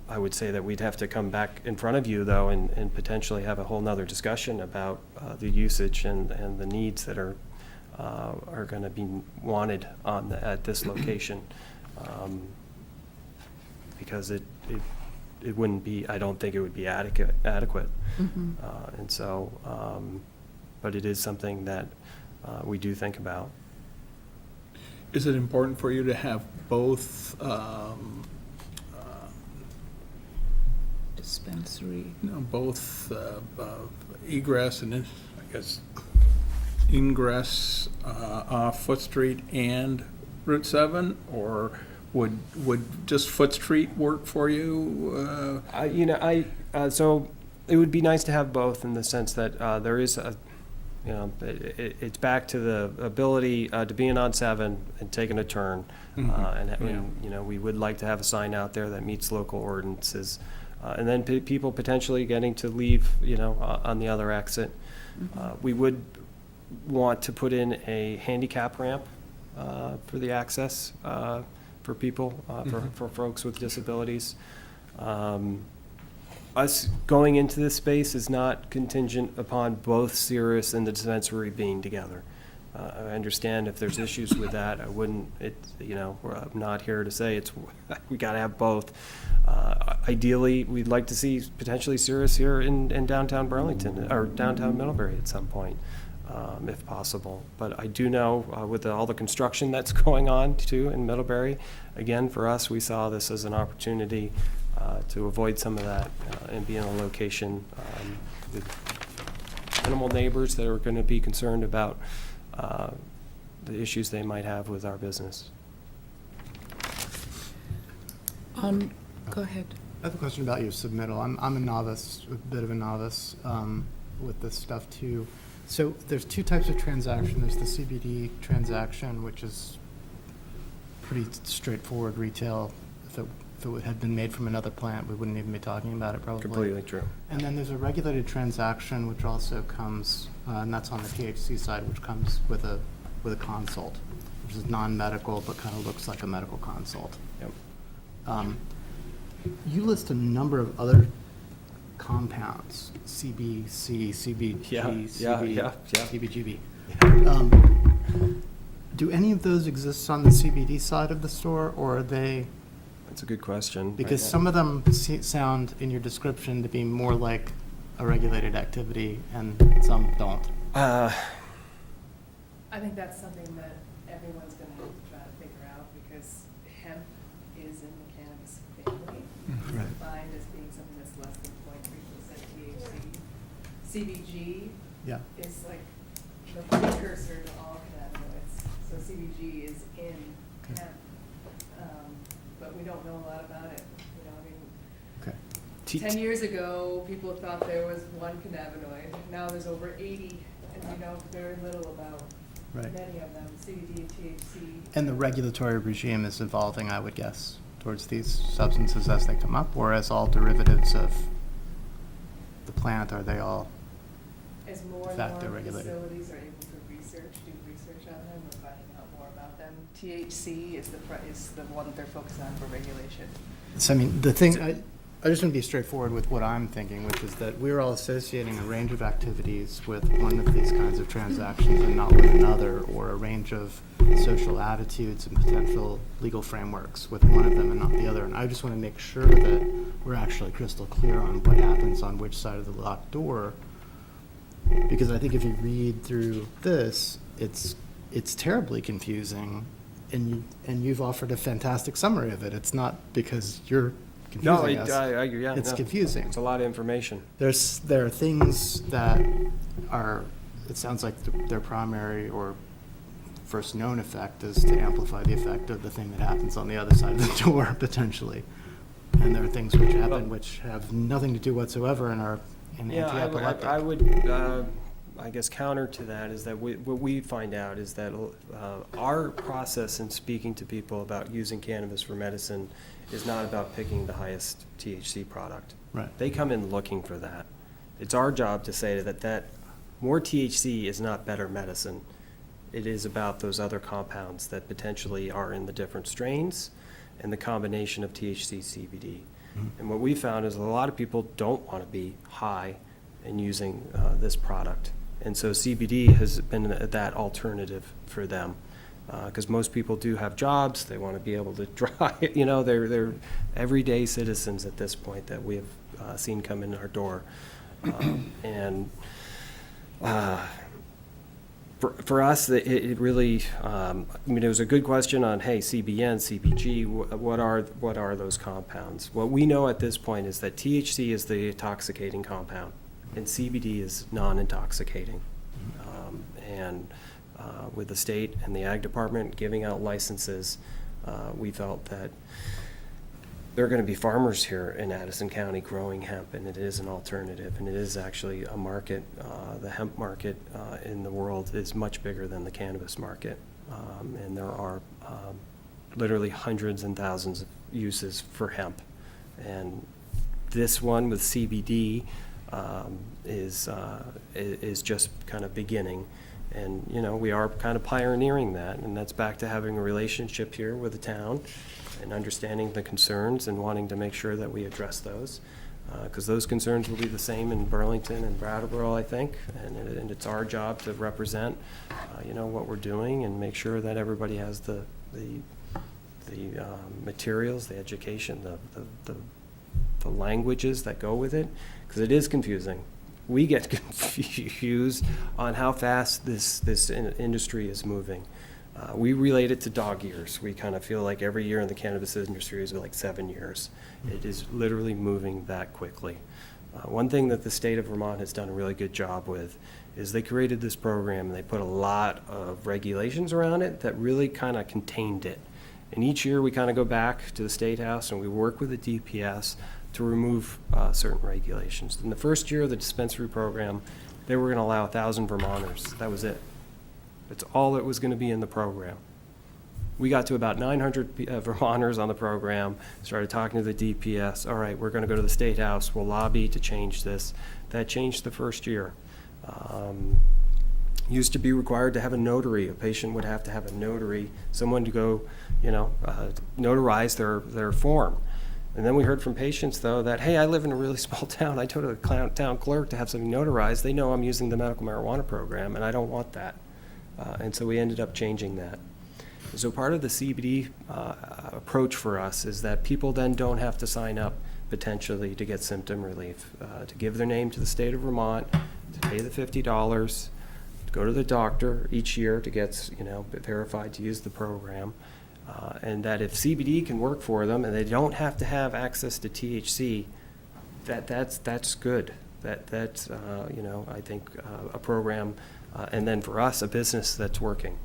I would say that we'd have to come back in front of you, though, and potentially have a whole nother discussion about the usage and the needs that are going to be wanted at this location, because it wouldn't be. I don't think it would be adequate. And so, but it is something that we do think about. Is it important for you to have both dispensary. both egress and, I guess, ingress off Foot Street and Route 7? Or would just Foot Street work for you? So it would be nice to have both in the sense that there is a, it's back to the ability to be in on 7 and taking a turn. And we would like to have a sign out there that meets local ordinances. And then people potentially getting to leave, on the other exit. We would want to put in a handicap ramp for the access for people, for folks with disabilities. Us going into this space is not contingent upon both Cirrus and the dispensary being together. I understand if there's issues with that. I wouldn't, I'm not here to say we got to have both. Ideally, we'd like to see potentially Cirrus here in downtown Burlington or downtown Middlebury at some point, if possible. But I do know with all the construction that's going on too in Middlebury, again, for us, we saw this as an opportunity to avoid some of that and be in a location with minimal neighbors that are going to be concerned about the issues they might have with our business. Go ahead. I have a question about your submittal. I'm a novice, a bit of a novice with this stuff too. So there's two types of transaction. There's the CBD transaction, which is pretty straightforward retail. If it had been made from another plant, we wouldn't even be talking about it probably. Completely true. And then there's a regulated transaction, which also comes, and that's on the THC side, which comes with a consult, which is non-medical but kind of looks like a medical consult. Yep. You list a number of other compounds, CBC, CBG, CBGB. Do any of those exist on the CBD side of the store, or are they? That's a good question. Because some of them sound in your description to be more like a regulated activity, and some don't. I think that's something that everyone's going to have to try to figure out, because hemp is in the cannabis family. It's defined as being something that's less than 0.3% THC. CBG Yeah. is like the precursor to all cannabinoids. So CBG is in Okay. hemp, but we don't know a lot about it. You know, I mean, Okay. 10 years ago, people thought there was one cannabinoid. Now there's over 80, and we know very little about Right. many of them, CBD, THC. And the regulatory regime is evolving, I would guess, towards these substances as they come up, or as all derivatives of the plant, are they all? As more and Fact, they're more regulated. facilities are able to do research on them, we're finding out more about them. THC is the one that they're focused on for regulation. So, I mean, the thing, I just want to be straightforward with what I'm thinking, which is that we're all associating a range of activities with one of these kinds of transactions and not with another, or a range of social attitudes and potential legal frameworks with one of them and not the other. And I just want to make sure that we're actually crystal clear on what happens on which side of the locked door. Because I think if you read through this, it's terribly confusing, and you've offered a fantastic summary of it. It's not because you're confusing us. Yeah, It's no. confusing. It's a lot of information. There are things that are, it sounds like their primary or first known effect is to amplify the effect of the thing that happens on the other side of the door, potentially. And there are things which happen which have nothing to do whatsoever and are anti-epileptic. I would, I guess counter to that is that what we find out is that our process in speaking to people about using cannabis for medicine is not about picking the highest THC product. Right. They come in looking for that. It's our job to say that more THC is not better medicine. It is about those other compounds that potentially are in the different strains and the combination of THC, CBD. And what we found is a lot of people don't want to be high in using this product. And so CBD has been that alternative for them. Because most people do have jobs, they want to be able to drive, they're everyday citizens at this point that we have seen come in our door. For us, it really, it was a good question on, hey, CBN, CBG, what are those compounds? What we know at this point is that THC is the intoxicating compound, and CBD is non-intoxicating. With the state and the ag department giving out licenses, we felt that there are going to be farmers here in Addison County growing hemp, and it is an alternative, and it is actually a market. The hemp market in the world is much bigger than the cannabis market, and there are literally hundreds and thousands of uses for hemp. And this one with CBD is just kind of beginning. And, we are kind of pioneering that, and that's back to having a relationship here with the town and understanding the concerns and wanting to make sure that we address those. Because those concerns will be the same in Burlington and Brattleboro, I think, and it's our job to represent, what we're doing and make sure that everybody has the materials, the education, the languages that go with it, because it is confusing. We get confused on how fast this industry is moving. We relate it to dog years. We kind of feel like every year in the cannabis industry is like 7 years. It is literally moving that quickly. One thing that the state of Vermont has done a really good job with is they created this program and they put a lot of regulations around it that really kind of contained it. And each year we kind of go back to the State House and we work with the DPS to remove certain regulations. In the first year of the dispensary program, they were going to allow 1,000 Vermonters. That was it. That's all that was going to be in the program. We got to about 900 Vermonters on the program, started talking to the DPS. All right, we're going to go to the State House. We'll lobby to change this. That changed the first year. Used to be required to have a notary. A patient would have to have a notary, someone to go, notarize their form. And then we heard from patients, though, that, hey, I live in a really small town. I told the town clerk to have something notarized. They know I'm using the medical marijuana program, and I don't want that. And so we ended up changing that. So part of the CBD approach for us is that people then don't have to sign up potentially to get symptom relief, to give their name to the state of Vermont, to pay the $50, to go to the doctor each year to get verified to use the program. And that if CBD can work for them and they don't have to have access to THC, that's good. That's, you know, I think a program, and then for us, a business that's working.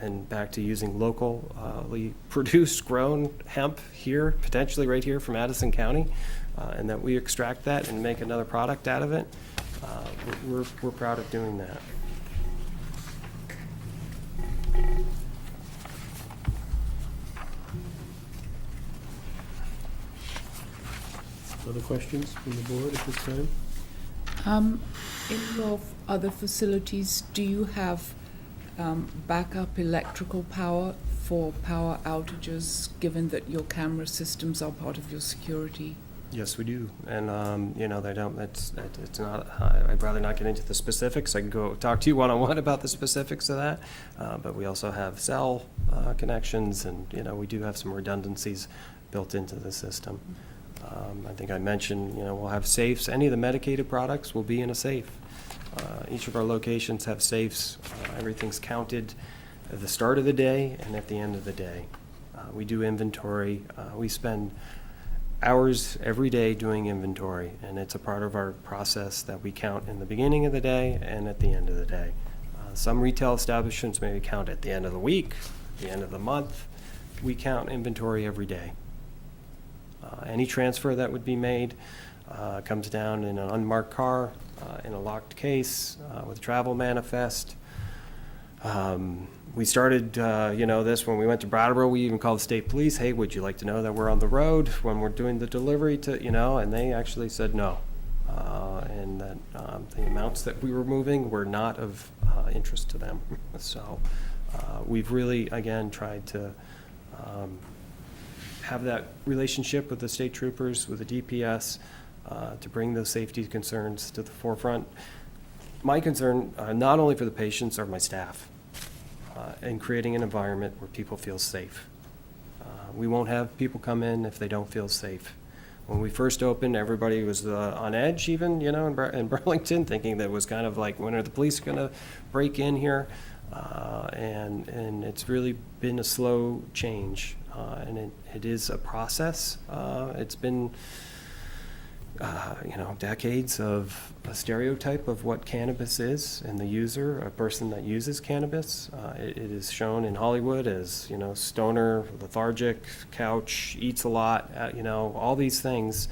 And back to using locally produced, grown hemp here, potentially right here from Addison County, and that we extract that and make another product out of it. We're proud of doing that. Other questions from the board at this time? In your other facilities, do you have backup electrical power for power outages, given that your camera systems are part of your security? Yes, we do. And, you know, they don't, it's not, I'd rather not get into the specifics. I can go talk to you one-on-one about the specifics of that. But we also have cell connections, and, you know, we do have some redundancies built into the system. I think I mentioned, you know, we'll have safes. Any of the medicated products will be in a safe. Each of our locations have safes. Everything's counted at the start of the day and at the end of the day. We do inventory. We spend hours every day doing inventory, and it's a part of our process that we count in the beginning of the day and at the end of the day. Some retail establishments maybe count at the end of the week, the end of the month. We count inventory every day. Any transfer that would be made comes down in an unmarked car, in a locked case, with a travel manifest. We started, you know, this when we went to Brattleboro. We even called the state police. Hey, would you like to know that we're on the road when we're doing the delivery to, you know, and they actually said no. And that the amounts that we were moving were not of interest to them. So we've really, again, tried to have that relationship with the state troopers, with the DPS, to bring those safety concerns to the forefront. My concern, not only for the patients, are my staff, and creating an environment where people feel safe. We won't have people come in if they don't feel safe. When we first opened, everybody was on edge even, you know, in Burlington, thinking that it was kind of like, when are the police gonna break in here? And it's really been a slow change, and it is a process. It's been, you know, decades of a stereotype of what cannabis is and the user, a person that uses cannabis. It is shown in Hollywood as, you know, stoner, lethargic, couch, eats a lot, you know, all these things.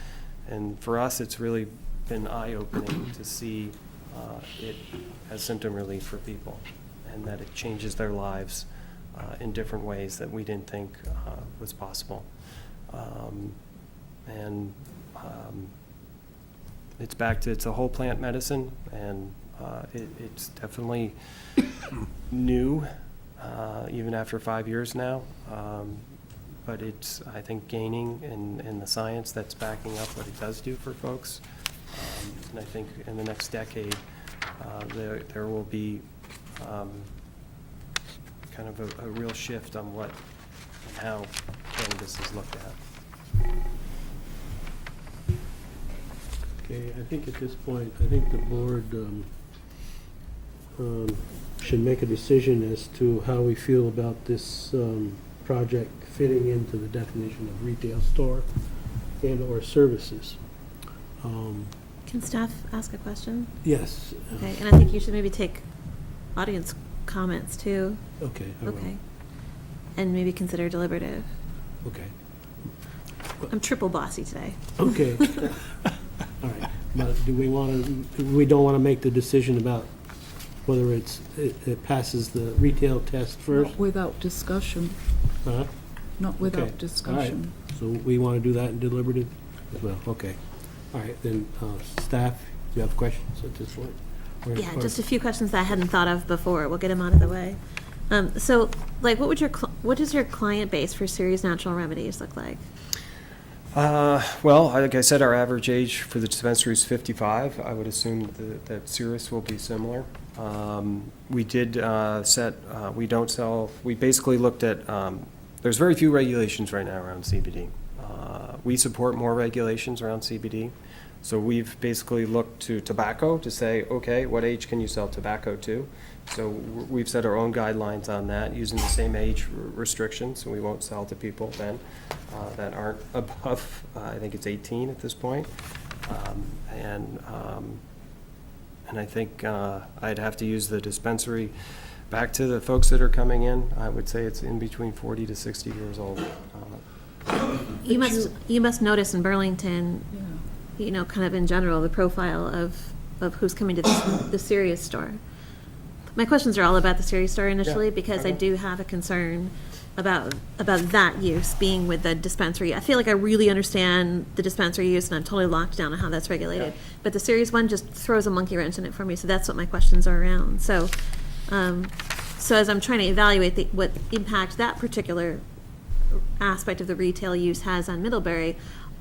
And for us, it's really been eye-opening to see it as symptom relief for people, and that it changes their lives in different ways that we didn't think was possible. It's back to, it's a whole plant medicine, and it's definitely new, even after 5 years now. But it's, I think, gaining in the science that's backing up what it does do for folks. And I think in the next decade, there will be kind of a real shift on what and how cannabis is looked at. Okay, I think at this point, I think the board should make a decision as to how we feel about this project fitting into the definition of retail store and/or services. Can staff ask a question? Yes. Okay, and I think you should maybe take audience comments too. Okay, I will. Okay. And maybe consider deliberative. Okay. I'm triple bossy today. Okay. All right, but do we want to, we don't want to make the decision about whether it passes the retail test first? Not without discussion. Huh? Not Okay. without discussion. All right, so we want to do that in deliberative as well, okay. All right, then, staff, do you have questions at this point? Yeah, just a few questions that I hadn't thought of before. We'll get them out of the way. So, like, what does your client base for Ceres Natural Remedies look like? Well, like I said, our average age for the dispensary is 55. I would assume that Cirrus will be similar. We did we don't sell, we basically looked at, there's very few regulations right now around CBD. We support more regulations around CBD. So we've basically looked to tobacco to say, okay, what age can you sell tobacco to? So we've set our own guidelines on that, using the same age restrictions, so we won't sell to people then that aren't above, I think it's 18 at this point. And I think I'd have to use the dispensary. Back to the folks that are coming in, I would say it's in between 40 to 60 years old. You must notice in Burlington, Yeah. kind of in general, the profile of who's coming to the Sirius store. My questions are all about the Sirius store initially, Yeah, because I okay. do have a concern about that use being with the dispensary. I feel like I really understand the dispensary use, and I'm totally locked down on how that's regulated. But the Sirius one just throws a monkey wrench in it for me, so that's what my questions are around. So, as I'm trying to evaluate what impact that particular aspect of the retail use has on Middlebury,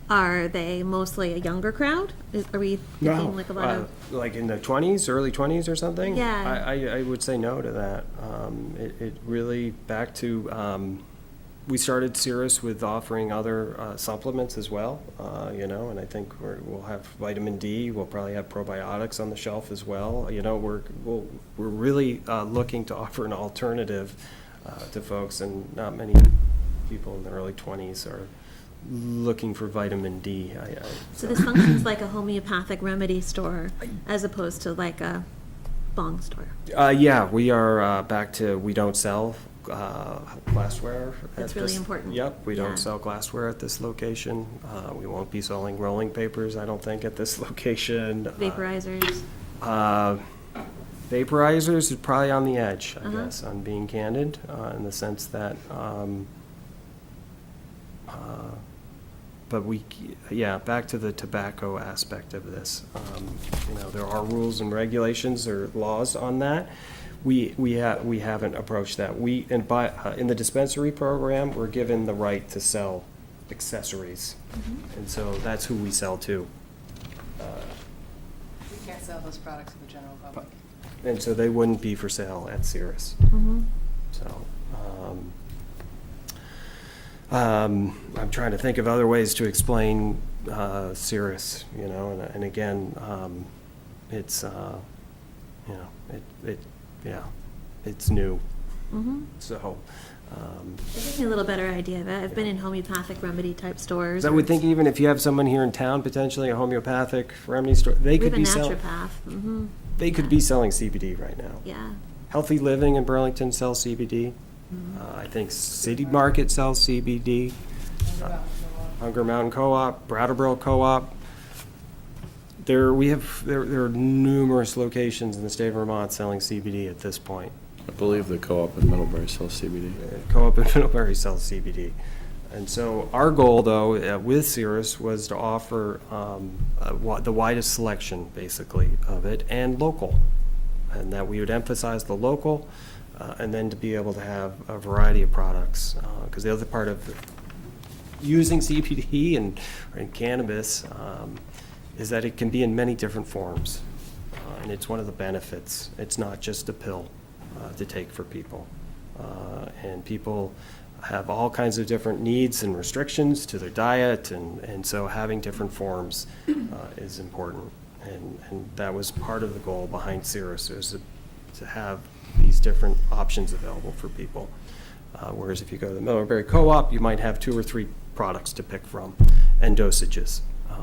are they mostly a younger crowd? Are we thinking like a lot of? Like in the 20s, early 20s or something? Yeah. I would say no to that. It really, back to, we started Cirrus with offering other supplements as well, and I think we'll have vitamin D, we'll probably have probiotics on the shelf as well. We're really looking to offer an alternative to folks, and not many people in the early 20s are looking for vitamin D. So this functions like a homeopathic remedy store as opposed to like a bong store. Yeah, we are back to, we don't sell glassware. That's really important. Yep, we Yeah. don't sell glassware at this location. We won't be selling rolling papers, I don't think, at this location. Vaporizers. Vaporizers is probably on the edge, I Uh-huh. guess, on being candid, in the sense that, but back to the tobacco aspect of this. There are rules and regulations or laws on that. We haven't approached that. In the dispensary program, we're given the right to sell accessories. And so that's who we sell to. We can't sell those products to the general public. And so they wouldn't be for sale at Cirrus. Mm-hmm. So, I'm trying to think of other ways to explain Cirrus, and again, it's, it's new. Mm-hmm. So, It gives me a little better idea of it. I've been in homeopathic remedy type stores. I would think even if you have someone here in town, potentially a homeopathic remedy store, they We could have a be selling. naturopath. Mm-hmm. They could be selling CBD right now. Yeah. Healthy Living in Burlington sells CBD. I think City Market sells CBD. Hunger Mountain Co-op, Brattleboro Co-op. There are numerous locations in the state of Vermont selling CBD at this point. I believe the co-op in Middlebury sells CBD. Co-op in Middlebury sells CBD. And so our goal, though, with Cirrus was to offer the widest selection, basically, of it, and local. And that we would emphasize the local, and then to be able to have a variety of products. Because the other part of using CBD and cannabis is that it can be in many different forms. And it's one of the benefits. It's not just a pill to take for people. And people have all kinds of different needs and restrictions to their diet, and so having different forms is important. And that was part of the goal behind Cirrus, is to have these different options available for people. Whereas if you go to the Middlebury Co-op, you might have 2 or 3 products to pick from, and dosages.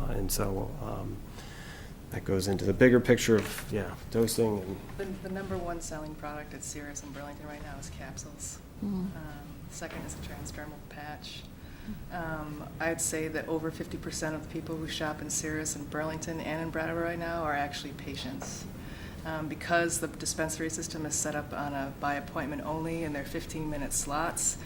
And so that goes into the bigger picture of, dosing. And The number one selling product at Cirrus in Burlington right now is capsules. Mm-hmm. Second is a transdermal patch. I'd say that over 50% of the people who shop in Cirrus in Burlington and in Brattleboro right now are actually patients. Because the dispensary system is set up on a by appointment only, and they're 15-minute slots,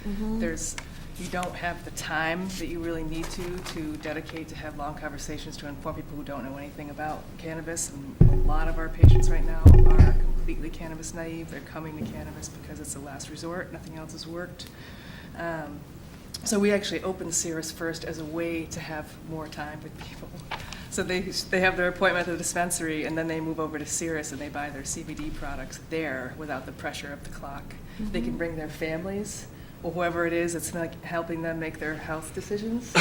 you don't have the time that you really need to dedicate to have long conversations to inform people who don't know anything about cannabis. And a lot of our patients right now are completely cannabis naive. They're coming to cannabis because it's a last resort. Nothing else has worked. So we actually opened Cirrus first as a way to have more time with people. So they have their appointment at the dispensary, and then they move over to Cirrus and they buy their CBD products there without the pressure of the clock. They can bring their families, or whoever it is that's like helping them make their health decisions,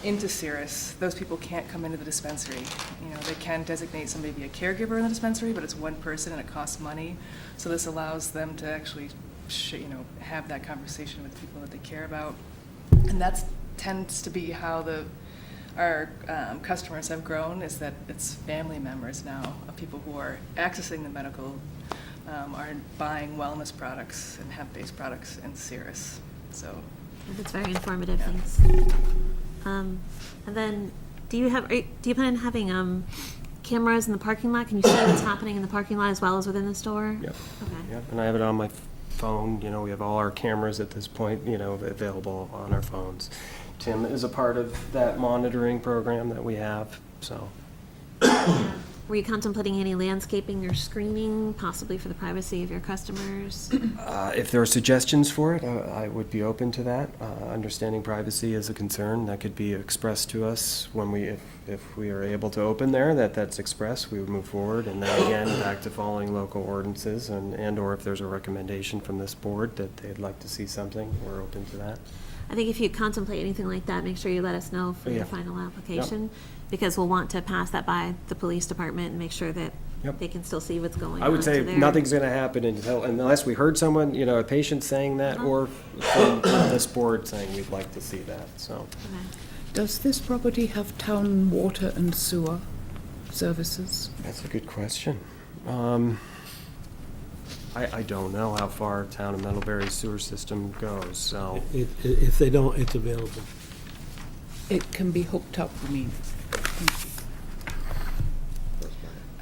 into Cirrus. Those people can't come into the dispensary. They can designate somebody to be a caregiver in the dispensary, but it's one person and it costs money. So this allows them to actually, have that conversation with people that they care about. And that tends to be how our customers have grown is that it's family members now of people who are accessing the medical, are buying wellness products and hemp-based products in Cirrus. So, That's very informative, Yeah. thanks. And then, do you plan on having cameras in the parking lot? Can you see what's happening in the parking lot as well as within the store? Yep. Okay. Yep, and I have it on my phone, we have all our cameras at this point, available on our phones. Tim is a part of that monitoring program that we have, so. Were you contemplating any landscaping or screening, possibly for the privacy of your customers? If there are suggestions for it, I would be open to that. Understanding privacy is a concern that could be expressed to us when if we are able to open there, that's expressed, we would move forward. And then again, back to following local ordinances and/or if there's a recommendation from this board that they'd like to see something, we're open to that. I think if you contemplate anything like that, make sure you let us know for Yeah. your final application, because we'll want to pass that by the police department and make sure that Yep. they can still see what's going on. I would say to their- nothing's going to happen unless we heard someone, a patient saying that, or from this board saying we'd like to see that, so. Okay. Does this property have town water and sewer services? That's a good question. I don't know how far town of Middlebury sewer system goes, so. If they don't, it's available. It can be hooked up, I mean.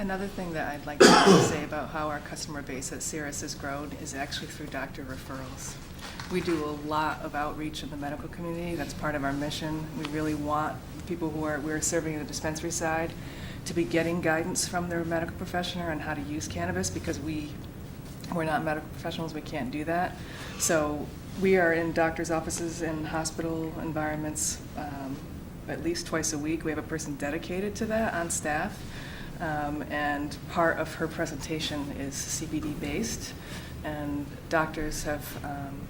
another thing that I'd like to say about how our customer base at Cirrus has grown is actually through doctor referrals. We do a lot of outreach in the medical community. That's part of our mission. We really want people we're serving the dispensary side to be getting guidance from their medical professional on how to use cannabis, because we're not medical professionals, we can't do that. So we are in doctors' offices and hospital environments at least twice a week. We have a person dedicated to that on staff. And part of her presentation is CBD based, and doctors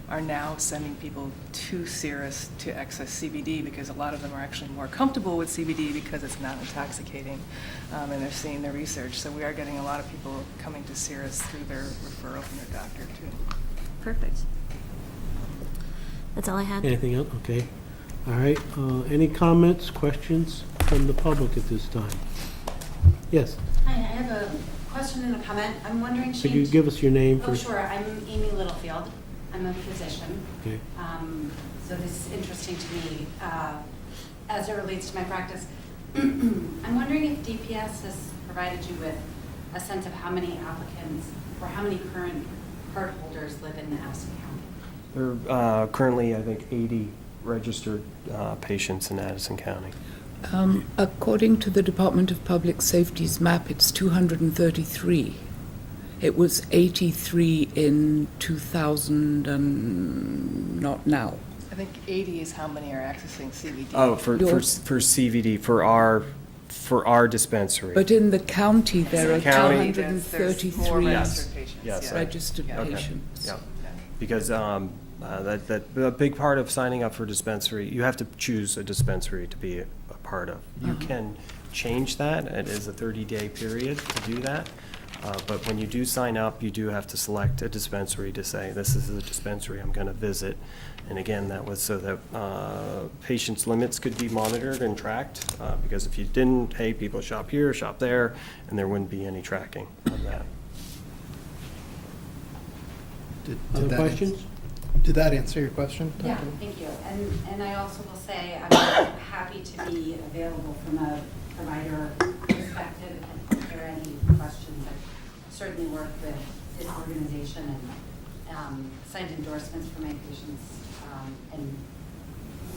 are now sending people to Cirrus to access CBD, because a lot of them are actually more comfortable with CBD because it's not intoxicating, and they're seeing the research. So we are getting a lot of people coming to Cirrus through their referral from their doctor too. Perfect. That's all I had. Anything else? Okay. All right. Any comments, questions from the public at this time? Yes. Hi, I have a question and a comment. I'm wondering, Could you give us your name Oh, first? sure. I'm Amy Littlefield. I'm a physician. Okay. So this is interesting to me as it relates to my practice. I'm wondering if DPS has provided you with a sense of how many applicants or how many current card holders live in Addison County. There are currently, I think, 80 registered patients in Addison County. According to the Department of Public Safety's map, it's 233. It was 83 in 2000 and not now. I think 80 is how many are accessing CBD. Oh, for CVD, for our dispensary. But in the county, there are County. There's more 233 registered patients. Yes. yeah. registered Yeah. patients. Yeah, because that a big part of signing up for dispensary, you have to choose a dispensary to be a part of. You can change that. It is a 30-day period to do that. But when you do sign up, you do have to select a dispensary to say, this is the dispensary I'm going to visit. And again, that was so that patients' limits could be monitored and tracked, because if you didn't, hey, people shop here, shop there, and there wouldn't be any tracking of that. Other questions? Did that answer your question? Yeah, Dr.? thank you. And I also will say I'm happy to be available from a provider perspective and if there are any questions. I've certainly worked with this organization and signed endorsements for my patients and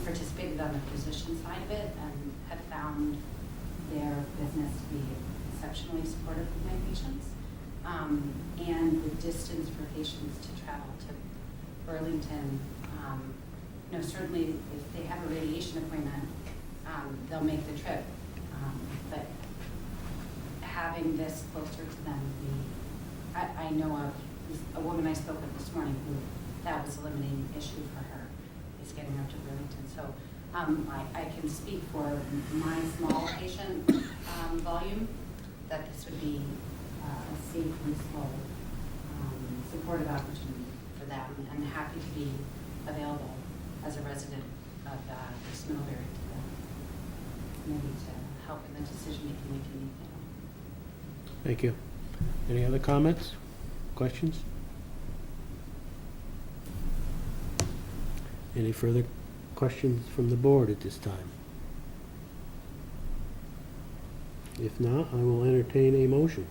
participated on the physician side of it and have found their business to be exceptionally supportive of my patients. And the distance for patients to travel to Burlington, certainly if they have a radiation appointment, they'll make the trip. But having this closer to them would be, I know of a woman I spoke with this morning who that was a limiting issue for her, is getting up to Burlington. So I can speak for my small patient volume, that this would be a safe, useful, supportive opportunity for them, and happy to be available as a resident of Middlebury to them. committee to help in the decision-making if you need them. Thank you. Any other comments, questions? Any further questions from the board at this time? If not, I will entertain a motion.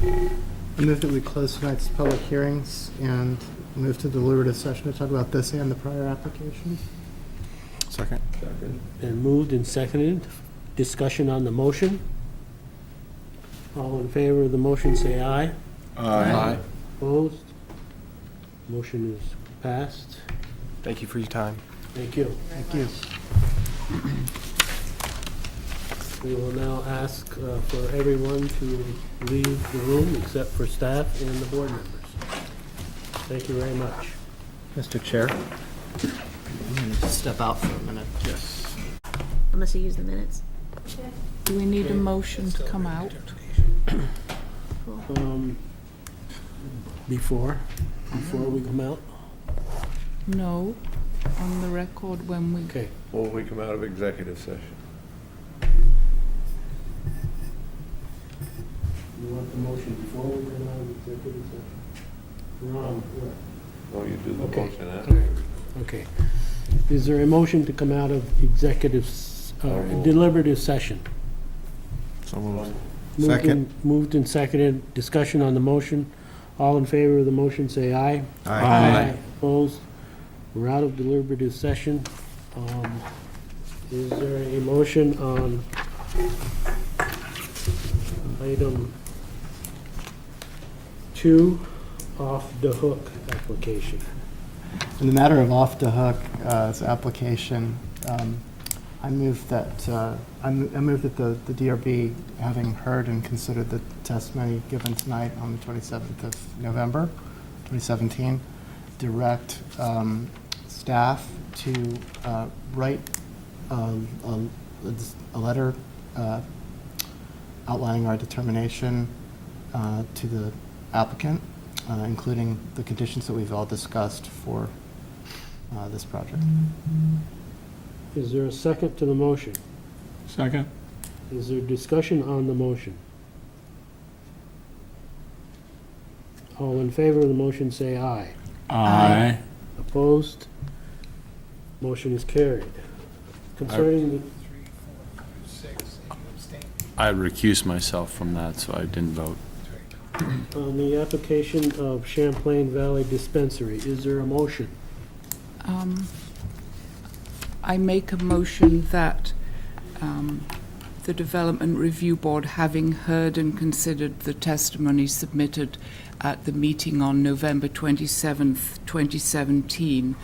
I move that we close tonight's public hearings and move to deliberative session to talk about this and the prior application. Second? Been moved and seconded. Discussion on the motion. All in favor of the motion, say aye. Aye. Opposed? Motion is passed. Thank you for your time. Thank you. Thank you. We will now ask for everyone to leave the room except for staff and the board members. Thank you very much. Mr. Chair, I'm going to step out for a minute. Yes. Unless you use the minutes. Do we need a motion to come out? Before we come out? No, on the record when we... Okay. Or we come out of executive session. You want the motion before we come out of executive session? Ron, what? Oh, you do the Okay. motion after. Okay. Is there a motion to come out of executive, deliberative session? So moved. Moved Second. and- Moved and seconded. Discussion on the motion. All in favor of the motion, say aye. Aye. Opposed? We're out of deliberative session. Is there a motion on item 2, off the hook application? In the matter of Off the Hook, application, I move that the DRB, having heard and considered the testimony given tonight on the 27th of November, 2017, direct staff to write a letter outlining our determination to the applicant, including the conditions that we've all discussed for this project. Is there a second to the motion? Second? Is there discussion on the motion? All in favor of the motion, say aye. Aye. Opposed? Motion is carried. Concerning I recused myself from that, so I didn't vote. on the application of Champlain Valley Dispensary, is there a motion? I make a motion that the Development Review Board, having heard and considered the testimony submitted at the meeting on November 27th, 2017,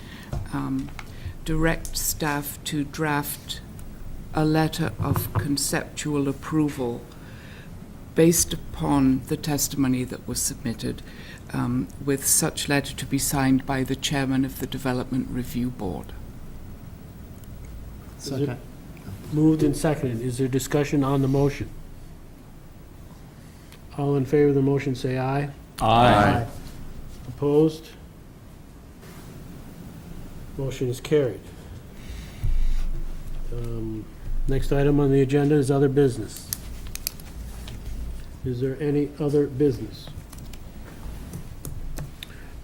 direct staff to draft a letter of conceptual approval based upon the testimony that was submitted, with such letter to be signed by the chairman of the Development Review Board. Is it Second. moved and seconded? Is there discussion on the motion? All in favor of the motion, say aye. Aye. Opposed? Motion is carried. Next item on the agenda is other business. Is there any other business?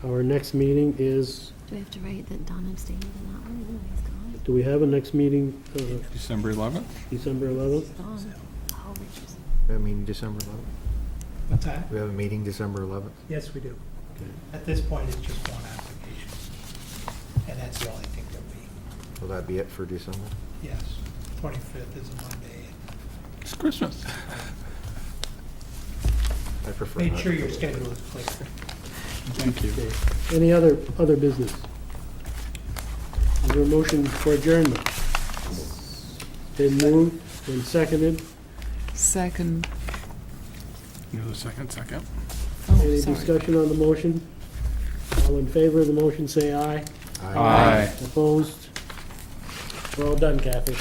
Our next meeting is, Do we have to write that Don abstained on that one? No, he's gone. do we have a next meeting, December 11th? December 11th? Gone. Oh, Richard's. We have a meeting December 11th? What's that? We have a meeting December 11th? Yes, we do. At this point, it's just one application. And that's the only thing that we, Will that be it for December? yes, 25th is a Monday. It's Christmas. I prefer Make not sure to your do it. schedule is clear. Thank you. Okay. Any other business? Is there a motion for adjournment? Been moved and seconded. Second. Another second. Oh, Any sorry. discussion on the motion? All in favor of the motion, say aye. Aye. Opposed? We're all done, Kathy.